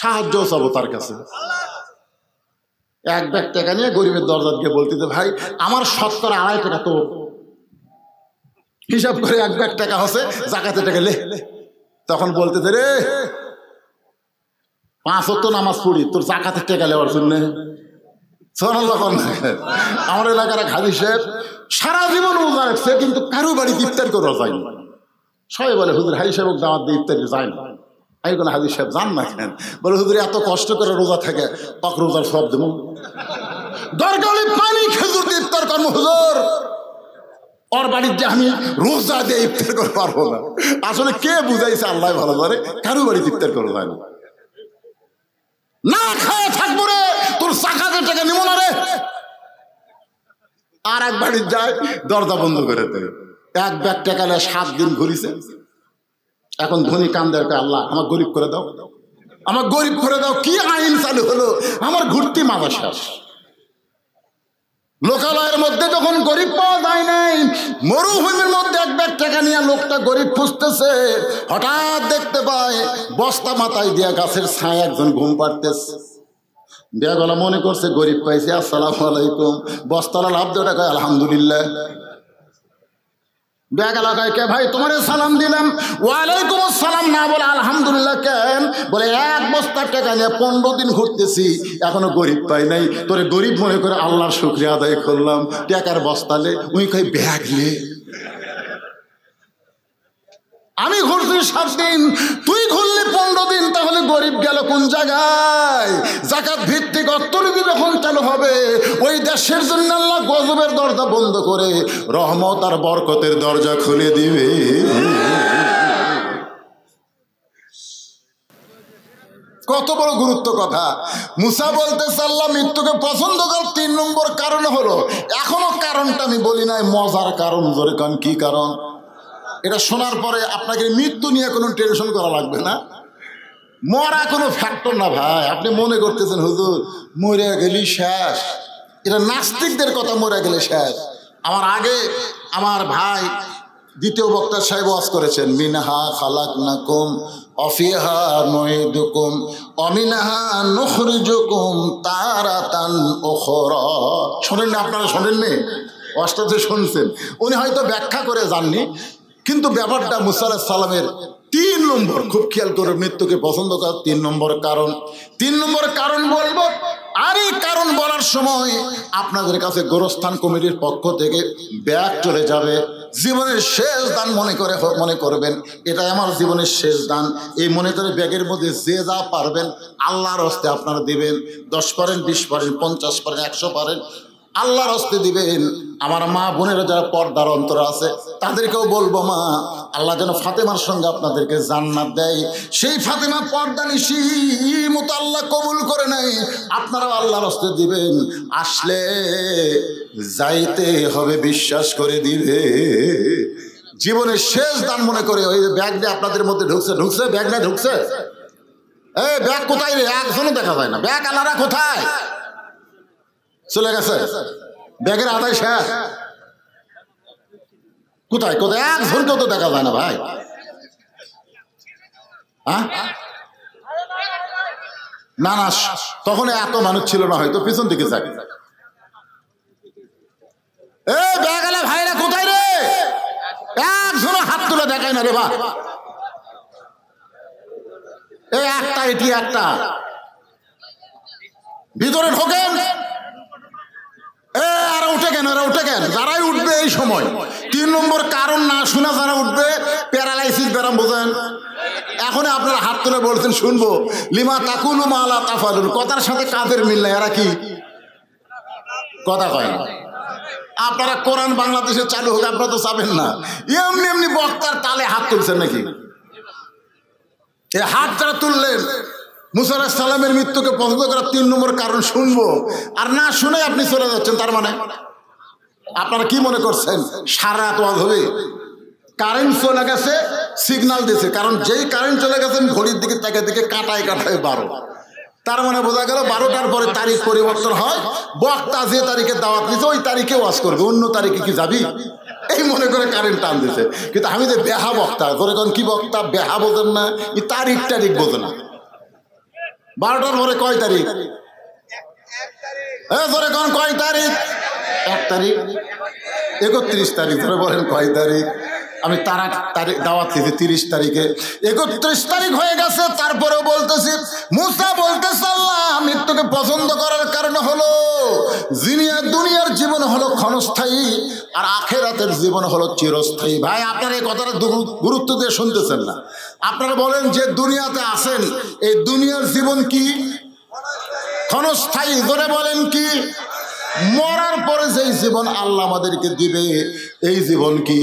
সাহায্য চাবো তার কাছে। 1 ব্যাগ টাকা নিয়ে গরিবের দরজা গিয়ে বলতেছে, ভাই আমার 2.5 টাকা তো, হিসাব করে 1 ব্যাগ টাকা হচ্ছে, যাকাতের টাকা লে। তখন বলতেছে, রে 5 ওয়াক্ত নামাজ পড়ি, তোর যাকাতের টাকা লেওয়ার জন্য। আমার এলাকার এক হাজি সাহেব সারা জীবন রোজা রাখছে, কিন্তু কারো বাড়ি ইফতার করে যায়নি। সবাই বলে হুজুর হাজি সাহেব দাওয়াত দিয়ে ইফতারি যায় না। আমি কোনো হাজির সাহেব জান না কেন? বলে হুজুর এত কষ্ট করে রোজা থাকে, তক রোজার সব দেবো, দরকার হলে পানি খেজুর দিয়ে ইফতার করবো হুজুর। ওর বাড়ির যে আমি রোজা দিয়ে ইফতার করতে পারবো না। আসলে কে বুঝাইছে আল্লাহ ভালো করে, কারো বাড়িতে ইফতার করা যায় না। না খায় থাকবো রে, তোর জাকাতের টাকা নিব না রে। আর এক বাড়ির যায়, দরজা বন্ধ করে দেয়, এক ব্যাগ টাকা 7 দিন ঘুরিছে। এখন ধনী কান্দের আল্লাহ আমার গরিব করে দাও, আমার গরিব করে দাও। কি আইন চালু হলো, আমার ঘুরতি মামা শেষ। লোকালয়ের মধ্যে যখন গরিব পাওয়া যায় নাই, মরুভূমির মধ্যে এক ব্যাগ টাকা নিয়ে লোকটা গরিব খুঁজতেছে, হঠাৎ দেখতে পায় বস্তা মাথায় দিয়া গাছের ছায় একজন ঘুম পাড়তেছে। ব্যাগওয়ালা মনে করছে গরিব পাইছে, আসসালামু আলাইকুম। বস্তালা লাভ দেওয়া টাকা আলহামদুলিল্লাহ। ব্যাগ এলাকায় কে ভাই তোমার সালাম দিলাম, ওয়ালাইকুম আসসালাম না বলে আলহামদুলিল্লাহ কেন? বলে এক বস্তার টাকা নিয়ে 15 দিন ঘুরতেছি, এখনো গরিব পাই নাই। তোরে গরিব মনে করে আল্লাহর শুকরিয়া আদায় করলাম। টাকার বস্তালে উই কই ব্যাগ লে, আমি ঘুরছি 7 দিন, তুই ঘুরলি 15 দিন, তাহলে গরিব গেল কোন জায়গায়? জাকাত ভিত্তিক অর্থনীতি যখন চালু হবে, ওই দেশের জন্য আল্লাহ গজবের দরজা বন্ধ করে রহমত আর বরকতের দরজা খুলে দিবে। কত বড় গুরুত্ব কথা। মুসা বলতেছে আল্লাহ মৃত্যুকে পছন্দ কর 3 নম্বর কারণ হলো, এখনো কারণটা আমি বলি নাই, মজার কারণ। জোরে কারণ কি কারণ? এটা শোনার পরে আপনাকে মৃত্যু নিয়ে কোনো টেনশন করা লাগবে না। মরা কোনো ফ্যাক্টর না ভাই। আপনি মনে করতেছেন হুজুর মরে গেলি শেষ, এটা নাস্তিকদের কথা, মরে গেলে শেষ। আমার আগে আমার ভাই দ্বিতীয় বক্তা সাহেব ওয়াজ করেছেন, মিনহা খালাকনাকুম অফিহা নুইদুকুম অমিনহা নুখরিজুকুম তারাতান উখরা। শোনেন না আপনারা? শোনেননি? ওয়াজটাতে শুনছেন। উনি হয়তো ব্যাখ্যা করে যাননি, কিন্তু ব্যাপারটা মুসা আলাইহিস সালামের 3 নম্বর, খুব খেয়াল করে, মৃত্যুকে পছন্দ করার 3 নম্বর কারণ। 3 নম্বর কারণ বলবো, আর এই কারণ বলার সময় আপনাদের কাছে গোরস্থান কমিটির পক্ষ থেকে ব্যাগ চলে যাবে। জীবনের শেষ দান মনে করবেন, এটাই আমার জীবনের শেষ দান। এই মনে করে ব্যাগের মধ্যে যে যা পারবেন আল্লাহর হস্তে আপনারা দিবেন। 10 পারেন, 20 পারেন, 50 পারেন, 100 পারেন, আল্লাহর হস্তে দিবেন। আমার মা বোনেরা যারা পর্দার অন্তর আছে তাদেরকেও বলবো, মা আল্লাহ যেন ফাতেমার সঙ্গে আপনাদেরকে জান্নাত দেয়। সেই ফাতেমা পর্দা নিশি মতো আল্লাহ কবুল করে নেয়। আপনারাও আল্লাহর হস্তে দিবেন, আসলে যাইতে হবে, বিশ্বাস করে দিবে। জীবনের শেষ দান মনে করে ওই ব্যাগ দিয়ে আপনাদের মধ্যে ঢুকছে ব্যাগ না ঢুকছে? এই ব্যাগ কোথায় রে? একজনও দেখা যায় না। ব্যাগ আলাদা কোথায় চলে গেছে? ব্যাগের আদায় শেষ। কোথায় কোথায় একজনকেও তো দেখা যায় না ভাই। হ্যাঁ না না, তখন এত মানুষ ছিল না, হয়তো পিছন দিকে যাক। এই ব্যাগ আলা ভাইরা কোথায় রে? একজনও হাত তুলে দেখায় না রে বা। এই একটা, এটি একটা, ভিতরে ঢোকেন। এরা উঠে কেন? যারাই উঠবে এই সময় 3 নম্বর কারণ না শোনা যারা উঠবে, প্যারালাইসিস ব্যারাম বোঝেন। এখন আপনারা হাত তুলে বলছেন শুনবো, লিমা তাকুলু মা লা তাফালুন, কথার সাথে কাদের মিল নাই। এরা কি কথা কয় না? আপনারা কোরআন বাংলাদেশে চালু হোক, আপনারা তো চাবেন না। এমনি এমনি বক্তার তালে হাত তুলছেন নাকি? এই হাত যারা তুললেন, মুসা আলাইহিস সালামের মৃত্যুকে পছন্দ করার 3 নম্বর কারণ শুনবো, আর না শুনে আপনি চলে যাচ্ছেন। তার মানে আপনারা কি মনে করছেন সারা রাত ওয়াজ হবে? কারেন্ট চলে গেছে, সিগন্যাল দিয়েছে, কারণ যেই কারেন্ট চলে গেছে ঘড়ির দিকে দিকে কাটায় 12। তার মানে বোঝা গেল 12টার পরে তারিখ পরিবর্তন হয়। বক্তা যে তারিখে দাওয়াত দিয়েছে ওই তারিখে ওয়াজ করবে, অন্য তারিখে কি যাবি? এই মনে করে কারেন্ট টান দিয়েছে। কিন্তু আমি যে বেহা বক্তা, ধরে কোন কি বক্তা, বেহা বোঝেন না, তারিখ বোঝে না। 12টার পরে কয় তারিখ? ধরে কোন কয় তারিখ? 1 তারিখ, 31 তারিখ, ধরে বলেন কয় তারিখ? আমি তারিখ দাওয়াত দিয়েছি 30 তারিখে, 31 তারিখ হয়ে গেছে, তারপরেও বলতেছি। মুসা বলতেছে আল্লাহ মৃত্যুকে পছন্দ করার কারণ হলো দুনিয়ার জীবন হলো ক্ষণস্থায়ী আর আখেরাতের জীবন হলো চিরস্থায়ী। ভাই আপনারা এই কথাটা গুরুত্ব দিয়ে শুনতেছেন না। আপনারা বলেন যে দুনিয়াতে আছেন, এই দুনিয়ার জীবন কি ক্ষণস্থায়ী? ধরে বলেন কি? মরার পরে যেই জীবন আল্লাহ আমাদেরকে দিবে এই জীবন কি?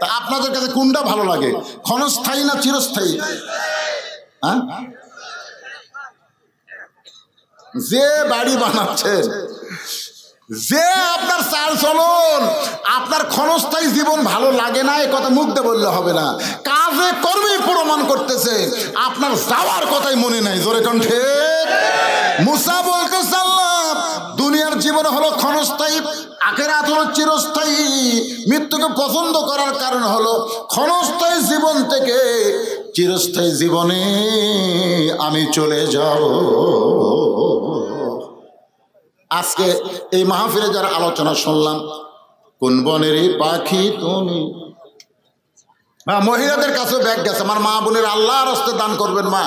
তা আপনাদের কাছে কোনটা ভালো লাগে, ক্ষণস্থায়ী না চিরস্থায়ী? হ্যাঁ, যে বাড়ি বানাচ্ছেন, যে আপনার চাল চলন, আপনার ক্ষণস্থায়ী জীবন ভালো লাগে না, এ কথা মুখ দিয়ে বললে হবে না, কাজে কর্মে প্রমাণ করতেছে আপনার যাওয়ার কথাই মনে নাই। জোরে কোন ঠিক? মুসা বলতেছে আল্লাহ দুনিয়ার জীবন হলো ক্ষণস্থায়ী, আখিরাত হলো চিরস্থায়ী। মৃত্যুকে পছন্দ করার কারণ হলো ক্ষণস্থায়ী জীবন থেকে চিরস্থায়ী জীবনে আমি চলে যাব। আজকে এই মাহফিলে যারা আলোচনা শুনলাম, কোন বনেরই পাখি তুমি, মহিলাদের কাছেও ব্যাগ গেছে। আমার মা বোনের আল্লাহর রাস্তায় দান করবেন। মা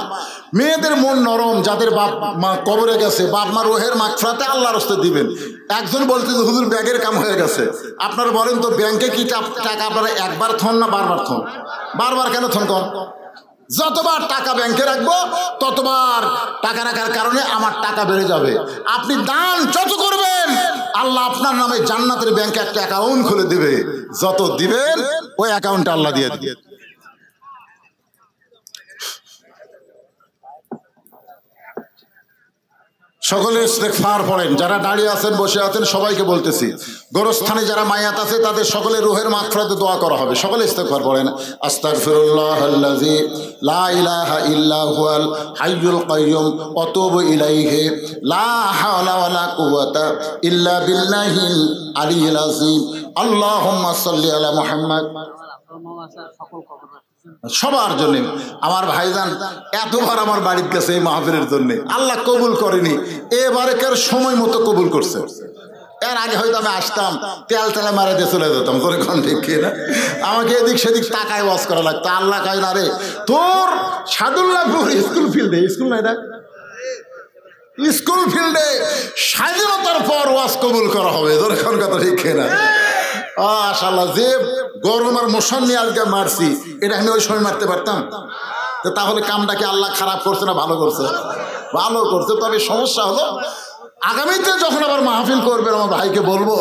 মেয়েদের মন নরম, যাদের বাপ মা কবরে গেছে, বাপ মা রোহের মাগফিরাতে আল্লাহর রাস্তায় দিবেন। একজন বলতে যে হুজুর ব্যাগের কাম হয়ে গেছে। আপনারা বলেন তো ব্যাংকে কি টাকা আপনারা একবার থন না বারবার থন? বারবার কেন থন? কন যতবার টাকা ব্যাংকে রাখবো ততবার টাকা রাখার কারণে আমার টাকা বেড়ে যাবে। আপনি দান যত করবেন আল্লাহ আপনার নামে জান্নাতের ব্যাংকে একটা অ্যাকাউন্ট খুলে দিবে, যত দিবেন ওই অ্যাকাউন্টে আল্লাহ দিয়ে দিবে। সকলে ইস্তেগফার পড়েন। যারা দাঁড়িয়ে আছেন, বসে আছেন, সবাইকে বলতেছি, গোরস্থানে যারা মায়াত আছে তাদের সকলে রুহের মাগফিরাতে দোয়া করা হবে। সকলে ইস্তেগফার পড়েন। আস্তাগফিরুল্লাহাল্লাযী লা ইলাহা ইল্লা হুয়াল হাইয়ুল কাইয়্যুম ওয়া তুবু ইলাইহি লা হাওলা ওয়ালা কুওয়াতা ইল্লা বিল্লাহিল আলিয়্যিল আযীম। আল্লাহুম্মা সাল্লি আলা মুহাম্মদ। সবার জন্য আমার ভাইজান এতবার আমার বাড়ির কাছে এই মাহফিলের জন্য আল্লাহ কবুল করেনি, এবারেকার সময় মতো কবুল করছে। এর আগে হয়তো আমি আসতাম তেল তেলে মারে দিয়ে চলে যেতাম, করে কোন ঠিক না, আমাকে এদিক সেদিক টাকায় ওয়াজ করা লাগতো। আল্লাহ কয় না রে, তোর সাদুল্লাহপুর স্কুল ফিল্ডে, স্কুল না এটা, স্কুল ফিল্ডে স্বাধীনতার পর ওয়াজ কবুল করা হবে। তোর কোন কথা ঠিক না? আশাল্লাহ, যে গরম আর মশান নিয়ে আজকে মারছি, এটা আমি ওই সময় মারতে পারতাম? তাহলে কামটাকে আল্লাহ খারাপ করছে না ভালো করছে? ভালো করছে। তবে সমস্যা হলো আগামীতে যখন আবার মাহফিল করবেন, আমার ভাইকে বলবো,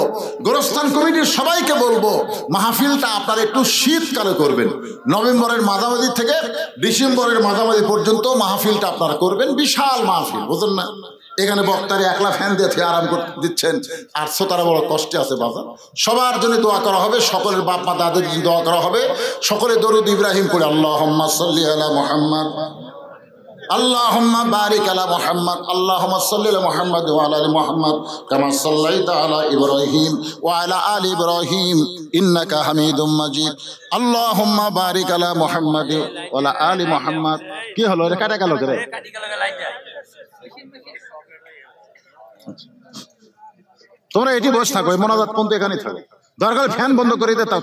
গোরস্থান কমিটির সবাইকে বলবো, মাহফিলটা আপনারা একটু শীতকালে করবেন। নভেম্বরের মাঝামাঝি থেকে ডিসেম্বরের মাঝামাঝি পর্যন্ত মাহফিলটা আপনারা করবেন। বিশাল মাহফিল, বুঝলেন না? এখানে বক্তারে একলা ফ্যান দিয়ে আরাম করে দিচ্ছেন, আর শ্রোতারা বড় কষ্টে আছে বাজার। সবার জন্য দোয়া করা হবে, সকলের বাপ মা দাদের জন্য দোয়া করা হবে। সকলে দরুদ ইব্রাহিম পড়ে আল্লাহুম্মা সাল্লি আলা মুহাম্মদ, আল্লাহুম্মা বারিক আলা মুহাম্মদ, আল্লাহুম্মা সাল্লি আলা মুহাম্মদ ওয়া আলা আলি মুহাম্মদ কামা সাল্লাইতা আলা ইব্রাহিম ওয়া আলা আলি ইব্রাহিম ইন্নাকা হামিদুম মাজিদ। আল্লাহুম্মা বারিক আলা মুহাম্মদ ওয়া আলা আলি মুহাম্মদ। কি হলো রে, কাটা গেল রে? তোমরা এটি বসে থাকো, মোনাজাত পর্যন্ত এখানেই থাকো, দরকার ফ্যান বন্ধ করে দিতে। তাও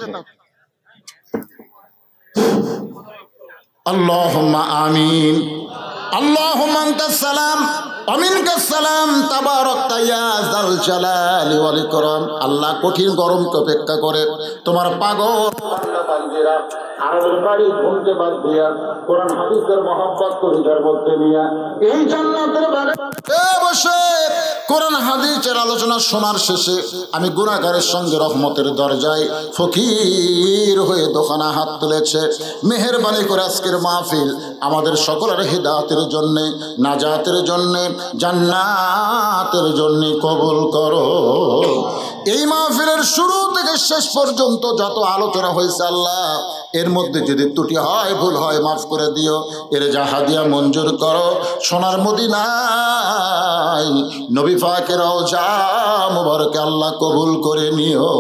আল্লাহুম্মা আমিন। আল্লাহুম্মা আনতাস সালাম ওয়া মিনকাস সালাম তাবারাকতা ইয়া যাল জালালি ওয়াল ইকরাম। আল্লাহ কঠিন গরমকে অপেক্ষা করে তোমার পাগল বান্দারা আরবের বাড়ি ঘুমতে বাদ দিয়া কোরআন হাদিসের মহব্বত করিদার মধ্যে নিয়া এই জান্নাতের বাড়ি বসে কোরআন হাদিসের আলোচনা শোনার শেষে আমি গুনাহগারের সঙ্গে রহমতের দরজায় ফকির হয়ে দোকানা হাত তুলেছে। মেহেরবানি করে আজকের মাহফিল আমাদের সকলের হিদায়াতের জন্য, নাজাতের জন্য, জান্নাতের জন্য কবুল করো। এই মাহফিলের শুরু থেকে শেষ পর্যন্ত যত আলোচনা হয়েছে আল্লাহ, এর মধ্যে যদি ত্রুটি হয়, ভুল হয়, মাফ করে দিও। এর জাহাদিয়া মঞ্জুর করো। সোনার মদিনায় নবী পাকের রওজা মুবারকে আল্লাহ কবুল করে নিও।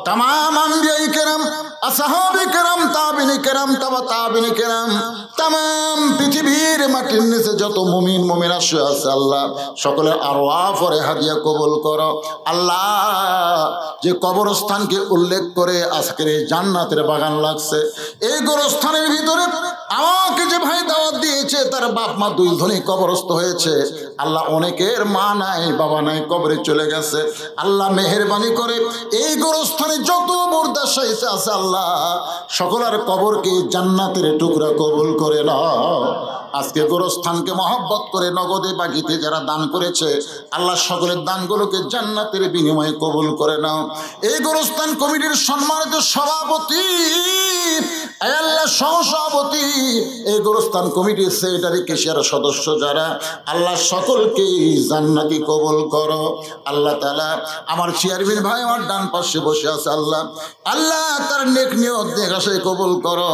তামাম আম্বিয়া কিরাম আসহাবে কেরাম, তাবিনে কেরাম, তাবা তাবিনে কেরাম, তামাম পৃথিবীর মাটির নিচে যত মুমিন মুমিনা শুয়ে আছে আল্লাহ সকলের আরওয়াহ পরে হাদিয়া কবুল করো। আল্লাহ যে কবরস্থানকে উল্লেখ করে আজকের এই জান্নাতের বাগান লাগছে, এই গোরস্থানের ভিতরে আমাকে যে ভাই দাওয়াত দিয়েছে তার বাপ মা দুই ধনী কবরস্থ হয়েছে। আল্লাহ অনেকের মা নাই বাবা নাই, কবরে চলে গেছে। আল্লাহ মেহেরবানি করে এই গোরস্থানে যত মুর্দা শাইছে আছে আল্লাহ সকলের কবরকে জান্নাতের টুকরা কবুল করে নাও। আজকে গোরস্থানকে মহব্বত করে নগদে বাকিতে যারা দান করেছে আল্লাহ সকলের দানগুলোকে জান্নাতের বিনিময়ে কবুল করে নাও। এই গোরস্থান কমিটির সম্মানিত সভাপতি, আল্লাহ সহসভাপতি, এই গোরস্থান কমিটির সেক্রেটারি কেশিয়ার সদস্য যারা আল্লাহ সকলকে জান্নাতি কবুল করো। আল্লাহ তাআলা আমার চেয়ারম্যান ভাই আমার ডান পাশে বসে আছে আল্লাহ, আল্লাহ তার নেক নিয়ত দেখাশে কবুল করো।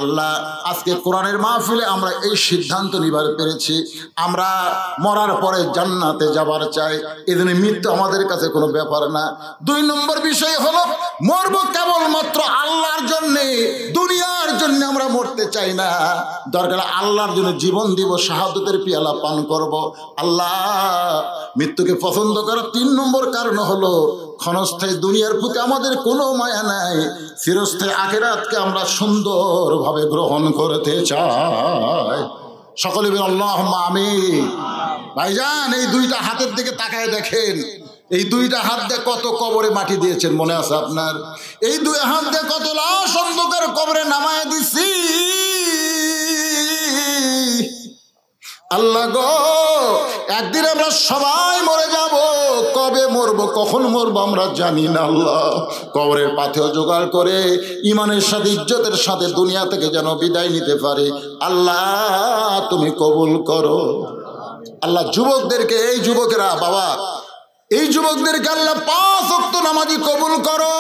আল্লাহ আজকে কোরআনের মাহফিলে আমরা এই সিদ্ধান্ত নিবার পেরেছি আমরা মরার পরে জান্নাতে যাবার চাই, এজন্য মৃত্যু আমাদের কাছে কোনো ব্যাপার না। দুই নম্বর বিষয় হলো মরব কেবলমাত্র আল্লাহর জন্যে, দুনিয়ার জন্য আমরা মরতে চাই না। দরকার আল্লাহর জন্য জীবন দিব, শাহাদতের পিয়ালা পান করব। আল্লাহ মৃত্যুকে পছন্দ করার তিন নম্বর কারণ হলো ক্ষণস্থায়ী দুনিয়ার প্রতি আমাদের কোনো মায়া নাই, চিরস্থায়ী আখিরাতকে আমরা সুন্দরভাবে গ্রহণ করতে চাই। সকলে বলেন আল্লাহুম্মা আমিন। ভাইজান এই দুইটা হাতের দিকে তাকায় দেখেন, এই দুইটা হাত দিয়ে কত কবরে মাটি দিয়েছেন মনে আছে আপনার? এই দুই হাত দিয়ে কত লাশ অন্ধকার কবরে নামায় দিছি। আল্লাহ গো একদিন আমরা সবাই মরে যাব, কবে মরবো কখন মরবো আমরা জানি না। আল্লাহ কবরের পাথেও জোগাড় করে ইমানের সাথে ইজ্জতের সাথে দুনিয়া থেকে যেন বিদায় নিতে পারে আল্লাহ তুমি কবুল করো। আল্লাহ যুবকদেরকে, এই যুবকেরা বাবা, এই যুবকদেরকে আল্লাহ 5 ওয়াক্ত নামাজি কবুল করো।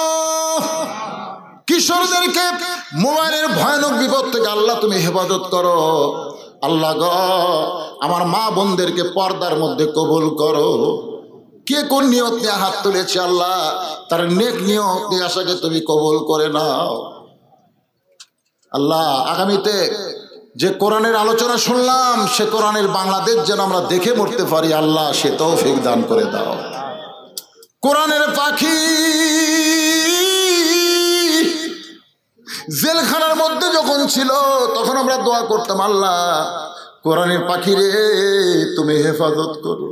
কিশোরদেরকে মোবাইলের ভয়ানক বিপদ থেকে আল্লাহ তুমি হেফাজত করো। আল্লাহ গো আমার মা বোনদেরকে পর্দার মধ্যে কবুল করো। কে কোন নিয়ত নিয়ে হাত তুলেছে আল্লাহ তার নেক নিয়ত নিয়ে আশাকে তুমি কবুল করে নাও। আল্লাহ আগামীতে যে কোরআনের আলোচনা শুনলাম সে কোরআনের বাংলাদেশ যেন আমরা দেখে মরতে পারি আল্লাহ সে তৌফিক দান করে দাও। কোরআনের পাখি জেলখানার মধ্যে যখন ছিল তখন আমরা দোয়া করতাম আল্লাহ কোরআনের পাখি রে তুমি হেফাজত করো।